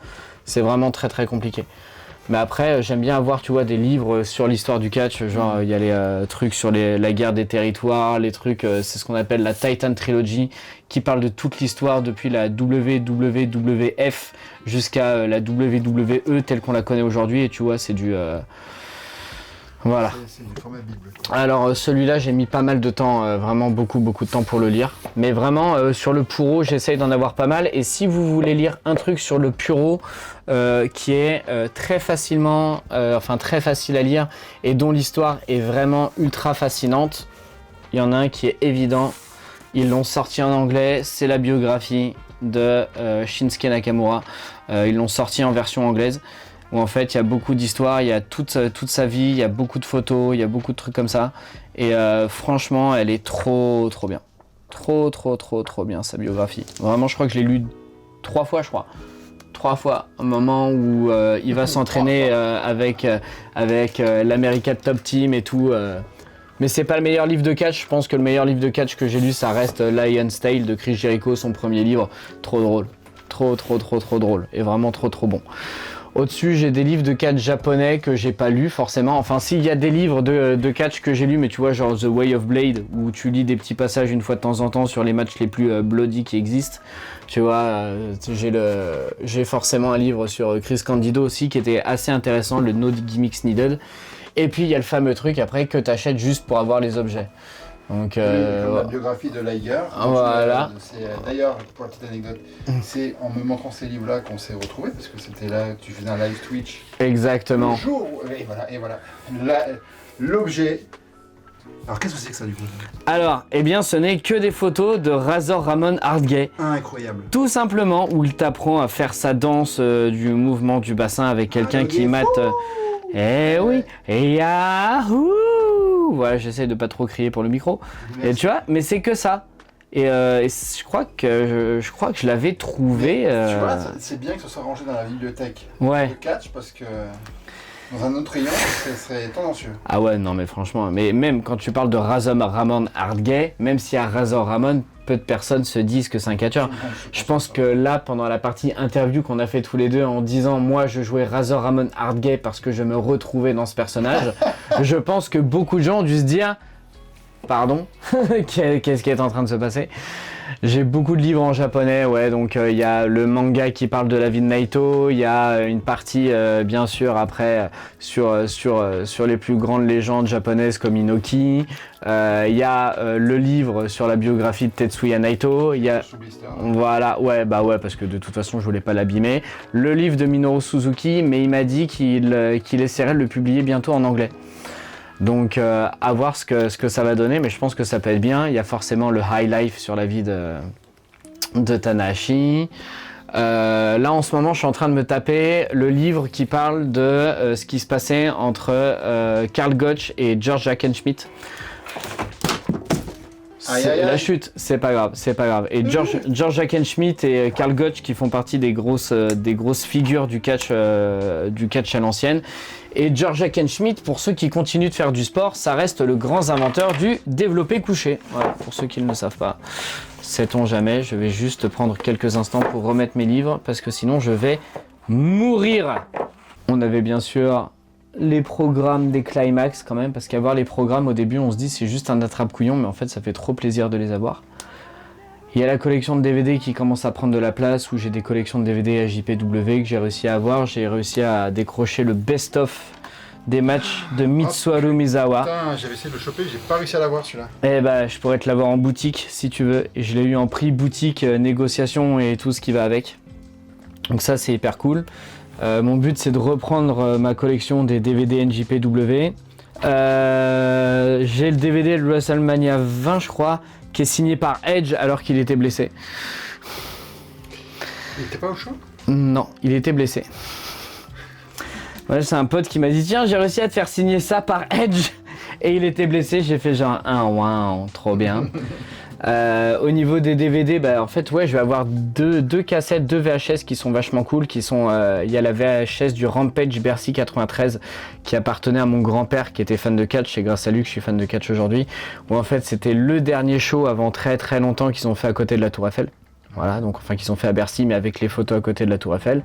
C'est vraiment très compliqué. Mais après, j'aime bien avoir, tu vois, des livres sur l'histoire du catch, genre il y a les trucs sur la guerre des territoires, les trucs, c'est ce qu'on appelle la Titan Trilogy, qui parle de toute l'histoire depuis la WWF jusqu'à la WWE telle qu'on la connaît aujourd'hui, et tu vois, c'est du... Voilà. C'est du format Bible, quoi. Alors celui-là, j'ai mis pas mal de temps, vraiment beaucoup de temps pour le lire. Mais vraiment, sur le Puro, j'essaye d'en avoir pas mal. Et si vous voulez lire un truc sur le Puro qui est très facilement, très facile à lire et dont l'histoire est vraiment ultra fascinante, il y en a un qui est évident. Ils l'ont sorti en anglais, c'est la biographie de Shinsuke Nakamura. Ils l'ont sorti en version anglaise. Où en fait il y a beaucoup d'histoires, il y a toute sa vie, il y a beaucoup de photos, il y a beaucoup de trucs comme ça. Et franchement, elle est trop bien. Trop bien sa biographie. Vraiment, je crois que je l'ai lu 3 fois, je crois. 3 fois, un moment où il va s'entraîner avec l'American Top Team et tout. Mais c'est pas le meilleur livre de catch, je pense que le meilleur livre de catch que j'ai lu, ça reste Lion's Tale de Chris Jericho, son premier livre. Trop drôle. Trop drôle. Et vraiment trop bon. Au-dessus, j'ai des livres de catch japonais que j'ai pas lus forcément. Enfin, s'il y a des livres de catch que j'ai lus, mais tu vois, genre The Way of Blade, où tu lis des petits passages une fois de temps en temps sur les matchs les plus bloody qui existent. Tu vois, j'ai forcément un livre sur Chris Candido aussi qui était assez intéressant, le No Gimmicks Needed. Et puis, il y a le fameux truc après que tu achètes juste pour avoir les objets. Donc, comme la biographie de Liger. Voilà. D'ailleurs, pour la petite anecdote, c'est en me montrant ces livres-là qu'on s'est retrouvés, parce que c'était là que tu faisais un live Twitch. Exactement. Le jour où... Et voilà. L'objet... Alors, qu'est-ce que c'est que ça, du coup? Alors, eh bien, ce n'est que des photos de Razor Ramon Hardgay. Incroyable. Tout simplement, où il t'apprend à faire sa danse du mouvement du bassin avec quelqu'un qui mate... Eh oui, et yahoo! Voilà, j'essaie de pas trop crier pour le micro. Et tu vois, mais c'est que ça. Et je crois que je l'avais trouvé. Tu vois, c'est bien que ce soit rangé dans la bibliothèque de catch parce que dans un autre rayon, ce serait tendancieux. Ah ouais, non mais franchement, mais même quand tu parles de Razor Ramon Hardgay, même s'il y a Razor Ramon, peu de personnes se disent que c'est un catcheur. Je pense que là, pendant la partie interview qu'on a fait tous les deux en disant moi je jouais Razor Ramon Hardgay parce que je me retrouvais dans ce personnage, je pense que beaucoup de gens ont dû se dire pardon, qu'est-ce qui est en train de se passer? J'ai beaucoup de livres en japonais, ouais, donc il y a le manga qui parle de la vie de Naito, il y a une partie bien sûr après sur les plus grandes légendes japonaises comme Inoki, il y a le livre sur la biographie de Tetsuya Naito, il y a voilà, ouais parce que de toute façon je voulais pas l'abîmer, le livre de Minoru Suzuki, mais il m'a dit qu'il essaierait de le publier bientôt en anglais. Donc à voir ce que ça va donner, mais je pense que ça peut être bien. Il y a forcément le High Life sur la vie de Tanahashi. Là en ce moment je suis en train de me taper le livre qui parle de ce qui se passait entre Karl Gotch et George Hackenschmidt. La chute, c'est pas grave. Et George Hackenschmidt et Karl Gotch qui font partie des grosses figures du catch à l'ancienne. Et George Hackenschmidt, pour ceux qui continuent de faire du sport, ça reste le grand inventeur du développé couché. Voilà, pour ceux qui ne le savent pas. Sait-on jamais, je vais juste prendre quelques instants pour remettre mes livres, parce que sinon je vais mourir. On avait bien sûr les programmes des Climax quand même, parce qu'avoir les programmes au début, on se dit c'est juste un attrape-couillon, mais en fait ça fait trop plaisir de les avoir. Il y a la collection de DVD qui commence à prendre de la place, où j'ai des collections de DVD à JPW que j'ai réussi à avoir. J'ai réussi à décrocher le best-of des matchs de Mitsuharu Misawa. Putain, j'avais essayé de le choper, j'ai pas réussi à l'avoir celui-là. Eh bah, je pourrais te l'avoir en boutique si tu veux. Et je l'ai eu en prix boutique, négociation et tout ce qui va avec. Donc ça, c'est hyper cool. Mon but, c'est de reprendre ma collection des DVD NJPW. J'ai le DVD de WrestleMania 20, je crois, qui est signé par Edge alors qu'il était blessé. Il était pas au chaud? Non, il était blessé. Ouais, c'est un pote qui m'a dit tiens, j'ai réussi à te faire signer ça par Edge et il était blessé. J'ai fait genre wow, trop bien. Au niveau des DVD, bah en fait ouais, je vais avoir deux cassettes, 2 VHS qui sont vachement cool, qui sont il y a la VHS du Rampage Bercy 93 qui appartenait à mon grand-père qui était fan de catch, c'est grâce à lui que je suis fan de catch aujourd'hui, où en fait c'était le dernier show avant très très longtemps qu'ils ont fait à côté de la Tour Eiffel. Voilà, donc enfin qu'ils ont fait à Bercy mais avec les photos à côté de la Tour Eiffel.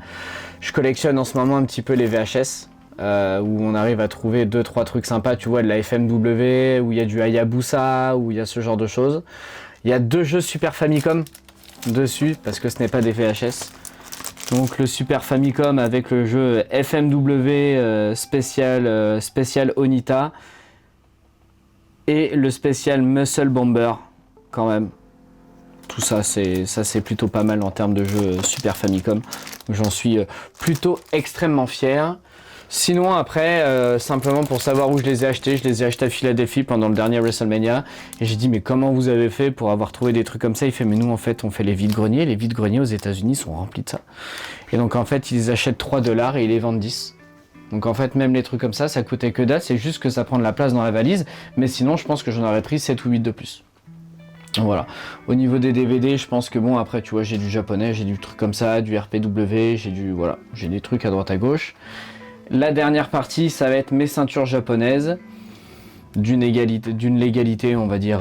Je collectionne en ce moment un petit peu les VHS. Où on arrive à trouver 2-3 trucs sympas, tu vois, de la FMW, où il y a du Hayabusa, où il y a ce genre de choses. Il y a 2 jeux Super Famicom dessus, parce que ce n'est pas des VHS. Donc le Super Famicom avec le jeu FMW spécial Onita. Et le spécial Muscle Bomber, quand même. Tout ça, c'est plutôt pas mal en termes de jeu Super Famicom. J'en suis plutôt extrêmement fier. Sinon, après, simplement pour savoir où je les ai achetés à Philadelphie pendant le dernier WrestleMania. Et j'ai dit, mais comment vous avez fait pour avoir trouvé des trucs comme ça? Il fait, mais nous, en fait, on fait les vides-greniers. Les vides-greniers aux États-Unis sont remplis de ça. Et donc, en fait, ils les achètent $3 et ils les vendent 10. Donc en fait, même les trucs comme ça coûtait que dalle, c'est juste que ça prend de la place dans la valise, mais sinon je pense que j'en aurais pris 7 ou 8 de plus. Voilà. Au niveau des DVD, je pense que bon, après tu vois, j'ai du japonais, j'ai du truc comme ça, du RPW, j'ai des trucs à droite à gauche. La dernière partie, ça va être mes ceintures japonaises, d'une légalité, on va dire...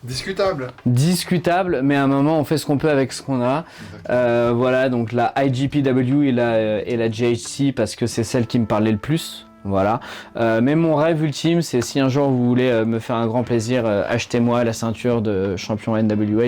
discutable, mais à un moment on fait ce qu'on peut avec ce qu'on a. Voilà, donc la IGPW et la GHC parce que c'est celle qui me parlait le plus. Voilà. Mais mon rêve ultime, c'est si un jour vous voulez me faire un grand plaisir, achetez-moi la ceinture de champion NWA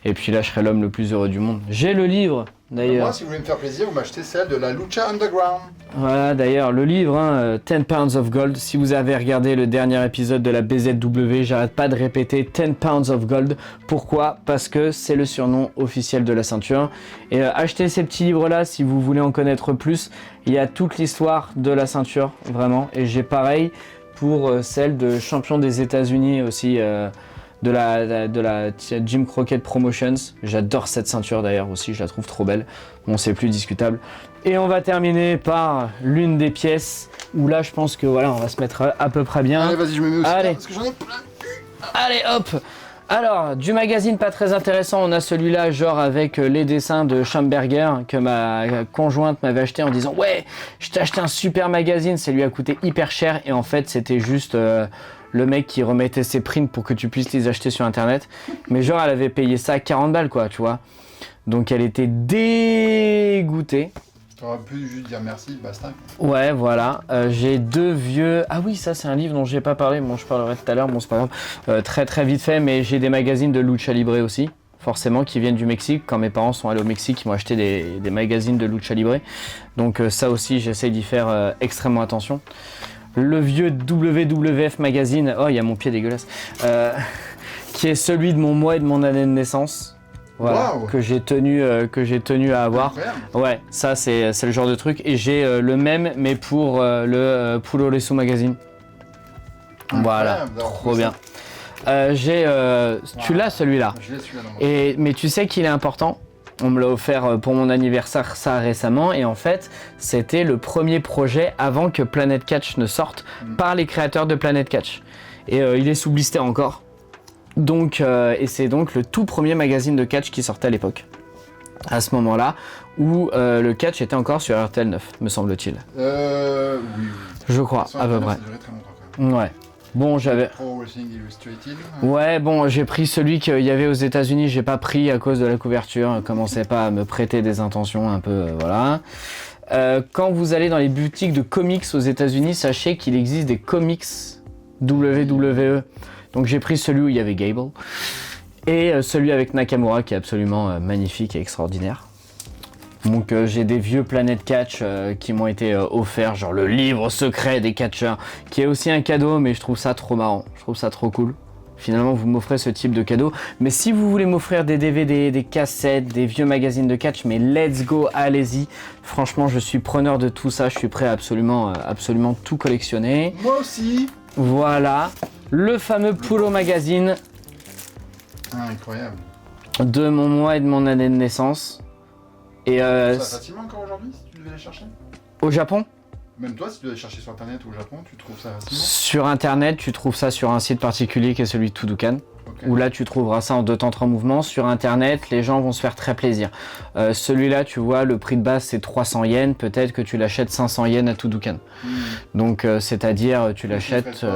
et puis là je serai l'homme le plus heureux du monde. J'ai le livre d'ailleurs. Moi, si vous voulez me faire plaisir, vous m'achetez celle de la Lucha Underground. Voilà, d'ailleurs, le livre, 10 Pounds of Gold. Si vous avez regardé le dernier épisode de la BZW, j'arrête pas de répéter 10 Pounds of Gold. Pourquoi? Parce que c'est le surnom officiel de la ceinture. Et achetez ces petits livres-là si vous voulez en connaître plus. Il y a toute l'histoire de la ceinture, vraiment. Et j'ai pareil pour celle de champion des États-Unis aussi. De la Jim Crockett Promotions. J'adore cette ceinture d'ailleurs aussi, je la trouve trop belle. Bon, c'est plus discutable. Et on va terminer par l'une des pièces où là je pense que voilà, on va se mettre à peu près bien. Allez, vas-y, je me mets aussi Allez. là, parce que j'en ai plein. Allez, hop. Alors, du magazine pas très intéressant, on a celui-là genre avec les dessins de Schamberger que ma conjointe m'avait acheté en disant « Ouais, je t'ai acheté un super magazine, ça lui a coûté hyper cher. » Et en fait, c'était juste... le mec qui remettait ses prints pour que tu puisses les acheter sur internet. Mais genre, elle avait payé ça 40 balles, quoi, tu vois. Donc, elle était dégoûtée. T'aurais pu juste dire merci, basta. Ouais, voilà. J'ai deux vieux... Ah oui, ça, c'est un livre dont j'ai pas parlé. Bon, je parlerai tout à l'heure. Bon, c'est pas grave. Très, très vite fait. Mais j'ai des magazines de Lucha Libre aussi. Forcément, qui viennent du Mexique. Quand mes parents sont allés au Mexique, ils m'ont acheté des magazines de Lucha Libre. Donc, ça aussi, j'essaie d'y faire extrêmement attention. Le vieux WWF Magazine, oh il y a mon pied dégueulasse, qui est celui de mon mois et de mon année de naissance, voilà, wow. que j'ai tenu à avoir. Ouais, ça c'est le genre de truc. Et j'ai le même, mais pour le Puroresu Magazine. Voilà, trop bien. Tu l'as celui-là. Je l'ai celui-là. Mais tu sais qu'il est important. On me l'a offert pour mon anniversaire ça récemment et en fait c'était le premier projet avant que Planet Catch ne sorte par les créateurs de Planet Catch et il est sous blister encore donc et c'est donc le tout premier magazine de catch qui sortait à l'époque à ce moment là où le catch était encore sur RTL 9 me semble-t-il. Oui. Je crois à peu près. Ça durait très longtemps quand même. Ouais. Bon, j'avais. Pro Wrestling Illustrated. Ouais, bon, j'ai pris celui qu'il y avait aux États-Unis, j'ai pas pris à cause de la couverture. Commençait pas à me prêter des intentions un peu, voilà. Quand vous allez dans les boutiques de comics aux États-Unis, sachez qu'il existe des comics WWE. Donc j'ai pris celui où il y avait Gable et celui avec Nakamura qui est absolument magnifique et extraordinaire. Donc j'ai des vieux Planet Catch qui m'ont été offerts, genre le livre secret des catcheurs, qui est aussi un cadeau, mais je trouve ça trop marrant, je trouve ça trop cool. Finalement, vous m'offrez ce type de cadeau. Mais si vous voulez m'offrir des DVD, des cassettes, des vieux magazines de catch, mais let's go, allez-y. Franchement, je suis preneur de tout ça, je suis prêt à absolument tout collectionner. Moi aussi. Voilà, le fameux Puro Magazine. Ah, incroyable. De mon mois et de mon année de naissance. Et ça facilement encore aujourd'hui si tu devais les chercher? Au Japon? Même toi, si tu devais les chercher sur internet ou au Japon, tu trouves ça facilement? Sur internet, tu trouves ça sur un site particulier qui est celui de Tudukan. Okay. Où là, tu trouveras ça en 2 temps 3 mouvements. Sur internet, les gens vont se faire très plaisir. Celui-là, tu vois, le prix de base c'est 300 yens. Peut-être que tu l'achètes 500 yens à Tudukan. Donc, c'est-à-dire, tu l'achètes.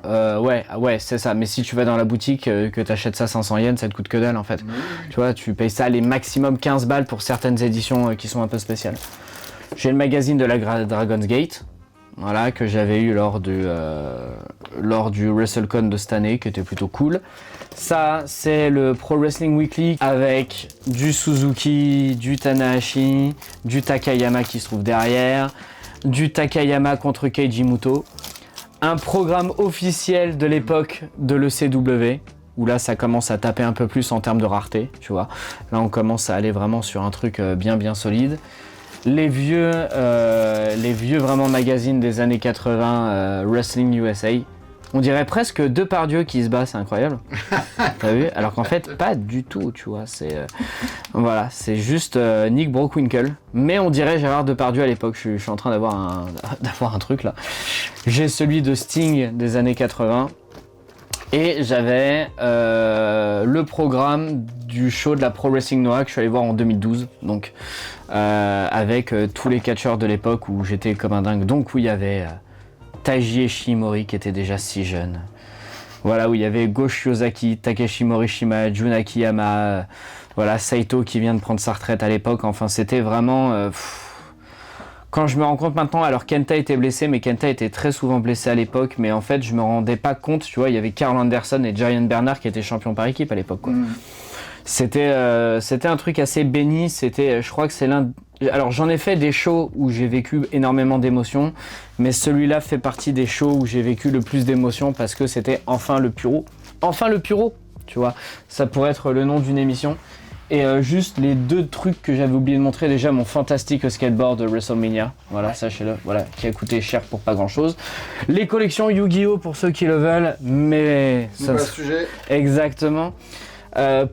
Ouais, c'est ça. Mais si tu vas dans la boutique, que tu achètes ça 500 yens, ça te coûte que dalle en fait. Tu vois, tu payes ça les maximum 15 balles pour certaines éditions qui sont un peu spéciales. J'ai le magazine de la Dragon's Gate. Voilà, que j'avais eu lors du lors du WrestleCon de cette année, qui était plutôt cool. Ça, c'est le Pro Wrestling Weekly avec du Suzuki, du Tanahashi, du Takayama qui se trouve derrière, du Takayama contre Keiji Muto. Un programme officiel de l'époque de l'ECW, où là ça commence à taper un peu plus en termes de rareté, tu vois. Là on commence à aller vraiment sur un truc bien solide. Les vieux vraiment magazines des années 80, Wrestling USA. On dirait presque Depardieu qui se bat, c'est incroyable. T'as vu? Alors qu'en fait, pas du tout, tu vois. Voilà, c'est juste Nick Bockwinkel. Mais on dirait Gérard Depardieu à l'époque. Je suis en train d'avoir un truc là. J'ai celui de Sting des années 80. Et j'avais le programme du show de la Pro Wrestling Noah que je suis allé voir en 2012. Donc, avec tous les catcheurs de l'époque où j'étais comme un dingue. Donc, où il y avait Taiji Ishimori qui était déjà si jeune. Voilà, où il y avait Go Shiozaki, Takeshi Morishima, Jun Akiyama, voilà, Saito qui vient de prendre sa retraite à l'époque. Enfin, c'était vraiment... Quand je me rends compte maintenant, alors Kenta était blessé, mais Kenta était très souvent blessé à l'époque, mais en fait, je me rendais pas compte, tu vois, il y avait Carl Anderson et Giant Bernard qui étaient champions par équipe à l'époque, quoi. C'était un truc assez béni, je crois que c'est alors j'en ai fait des shows où j'ai vécu énormément d'émotions, mais celui-là fait partie des shows où j'ai vécu le plus d'émotions parce que c'était enfin le Puro, tu vois, ça pourrait être le nom d'une émission. Et juste les deux trucs que j'avais oublié de montrer, déjà mon fantastique skateboard de WrestleMania, voilà, sachez-le, voilà, qui a coûté cher pour pas grand-chose. Les collections Yu-Gi-Oh pour ceux qui le veulent, mais c'est pas le sujet. Exactement.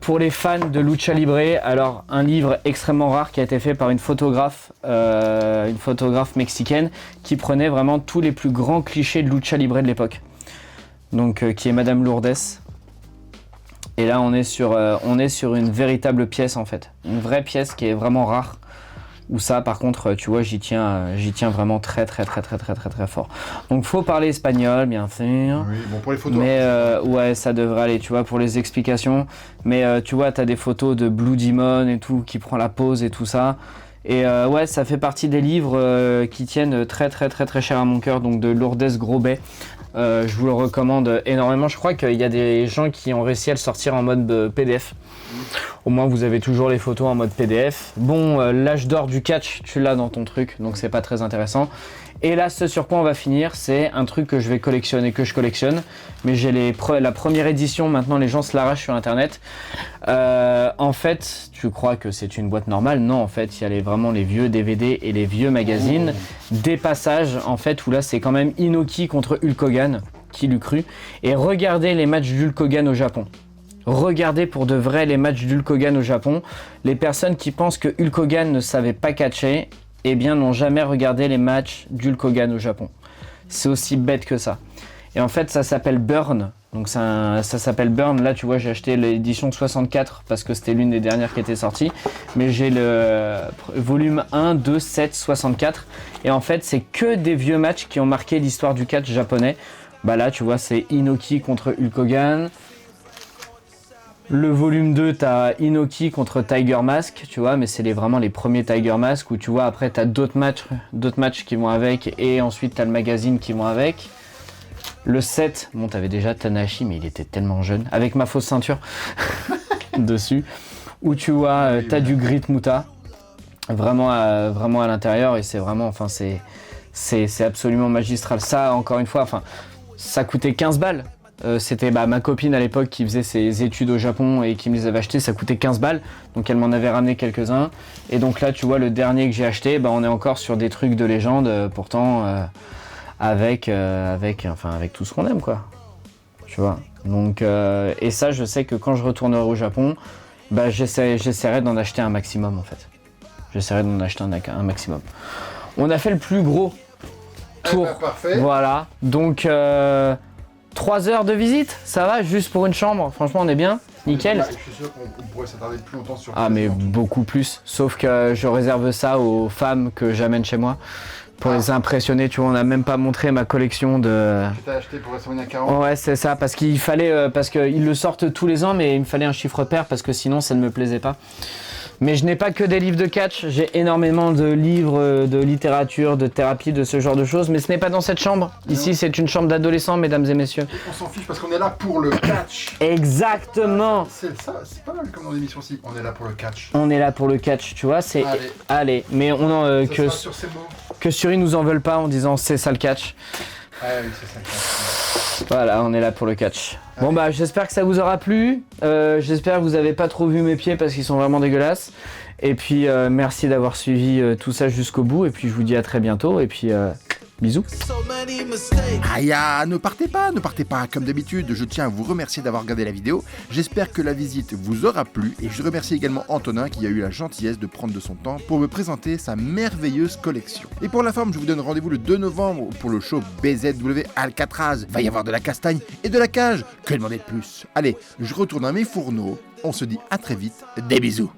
Pour les fans de Lucha Libre, alors un livre extrêmement rare qui a été fait par une photographe mexicaine qui prenait vraiment tous les plus grands clichés de Lucha Libre de l'époque. Donc qui est Madame Lourdes. Et là on est sur une véritable pièce en fait, une vraie pièce qui est vraiment rare. Où ça par contre tu vois j'y tiens vraiment très fort. Donc faut parler espagnol bien sûr. Oui, bon pour les photos. Mais ouais ça devrait aller tu vois pour les explications. Mais tu vois t'as des photos de Blue Demon et tout qui prend la pose et tout ça. Et ouais ça fait partie des livres qui tiennent très cher à mon cœur, donc de Lourdes Grobet. Je vous le recommande énormément. Je crois qu'il y a des gens qui ont réussi à le sortir en mode PDF. Au moins vous avez toujours les photos en mode PDF. Bon, l'âge d'or du catch, tu l'as dans ton truc, donc c'est pas très intéressant. Et là, ce sur quoi on va finir, c'est un truc que je vais collectionner, que je collectionne. Mais j'ai la première édition, maintenant les gens se l'arrachent sur internet. En fait, tu crois que c'est une boîte normale? Non, en fait, il y a vraiment les vieux DVD et les vieux magazines. Des passages, en fait, où là c'est quand même Inoki contre Hulk Hogan, qui l'eût cru. Et regardez les matchs d'Hulk Hogan au Japon. Regardez pour de vrai les matchs d'Hulk Hogan au Japon. Les personnes qui pensent que Hulk Hogan ne savait pas catcher, eh bien n'ont jamais regardé les matchs d'Hulk Hogan au Japon. C'est aussi bête que ça. Et en fait ça s'appelle Burn. Donc ça s'appelle Burn. Là tu vois j'ai acheté l'édition 64 parce que c'était l'une des dernières qui était sortie. Mais j'ai le volume 1, 2, 7, 64. Et en fait c'est que des vieux matchs qui ont marqué l'histoire du catch japonais. Bah là tu vois c'est Inoki contre Hulk Hogan. Le volume 2, t'as Inoki contre Tiger Mask, tu vois, mais c'est vraiment les premiers Tiger Mask où tu vois, après t'as d'autres matchs qui vont avec et ensuite t'as le magazine qui vont avec. Le 7, bon t'avais déjà Tanahashi, mais il était tellement jeune, avec ma fausse ceinture dessus, où tu vois, t'as du Great Muta, vraiment à l'intérieur et c'est vraiment, enfin c'est absolument magistral. Ça, encore une fois, enfin, ça coûtait 15 balles. C'était ma copine à l'époque qui faisait ses études au Japon et qui me les avait achetés, ça coûtait 15 balles, donc elle m'en avait ramené quelques-uns. Et donc là tu vois le dernier que j'ai acheté, on est encore sur des trucs de légende, pourtant avec tout ce qu'on aime quoi. Tu vois. Donc et ça je sais que quand je retournerai au Japon, j'essaierai d'en acheter un maximum en fait. J'essaierai d'en acheter un maximum. On a fait le plus gros tour. Parfait. Voilà. Donc 3 heures de visite, ça va, juste pour une chambre, franchement on est bien, nickel. Ouais, je suis sûr qu'on pourrait s'attarder plus longtemps sur Ah mais beaucoup plus, sauf que je réserve ça aux femmes que j'amène chez moi, pour les impressionner, tu vois, on n'a même pas montré ma collection de... Tu t'as acheté pour WrestleMania 40 ? Ouais c'est ça, parce qu'ils le sortent tous les ans, mais il me fallait un chiffre pair, parce que sinon ça ne me plaisait pas. Mais je n'ai pas que des livres de catch, j'ai énormément de livres de littérature, de thérapie, de ce genre de choses, mais ce n'est pas dans cette chambre. Ici, c'est une chambre d'adolescents, mesdames et messieurs. On s'en fiche parce qu'on est là pour le catch. Exactement. C'est pas mal comme dans l'émission aussi. On est là pour le catch. On est là pour le catch, tu vois, c'est... Allez, mais on en... Ça que sera sur ces mots. que Suri nous en veulent pas en disant c'est ça le catch. Ah oui, c'est ça le catch. Voilà, on est là pour le catch. Bon bah j'espère que ça vous aura plu. J'espère que vous avez pas trop vu mes pieds parce qu'ils sont vraiment dégueulasses. Et puis merci d'avoir suivi tout ça jusqu'au bout. Et puis je vous dis à très bientôt. Et puis bisous. Aya, ne partez pas. Comme d'habitude, je tiens à vous remercier d'avoir regardé la vidéo. J'espère que la visite vous aura plu. Et je remercie également Antonin qui a eu la gentillesse de prendre de son temps pour me présenter sa merveilleuse collection. Et pour la forme, je vous donne rendez-vous le 2 novembre pour le show BZW Alcatraz. Va y avoir de la castagne et de la cage. Que demander de plus? Allez, je retourne à mes fourneaux. On se dit à très vite. Des bisous.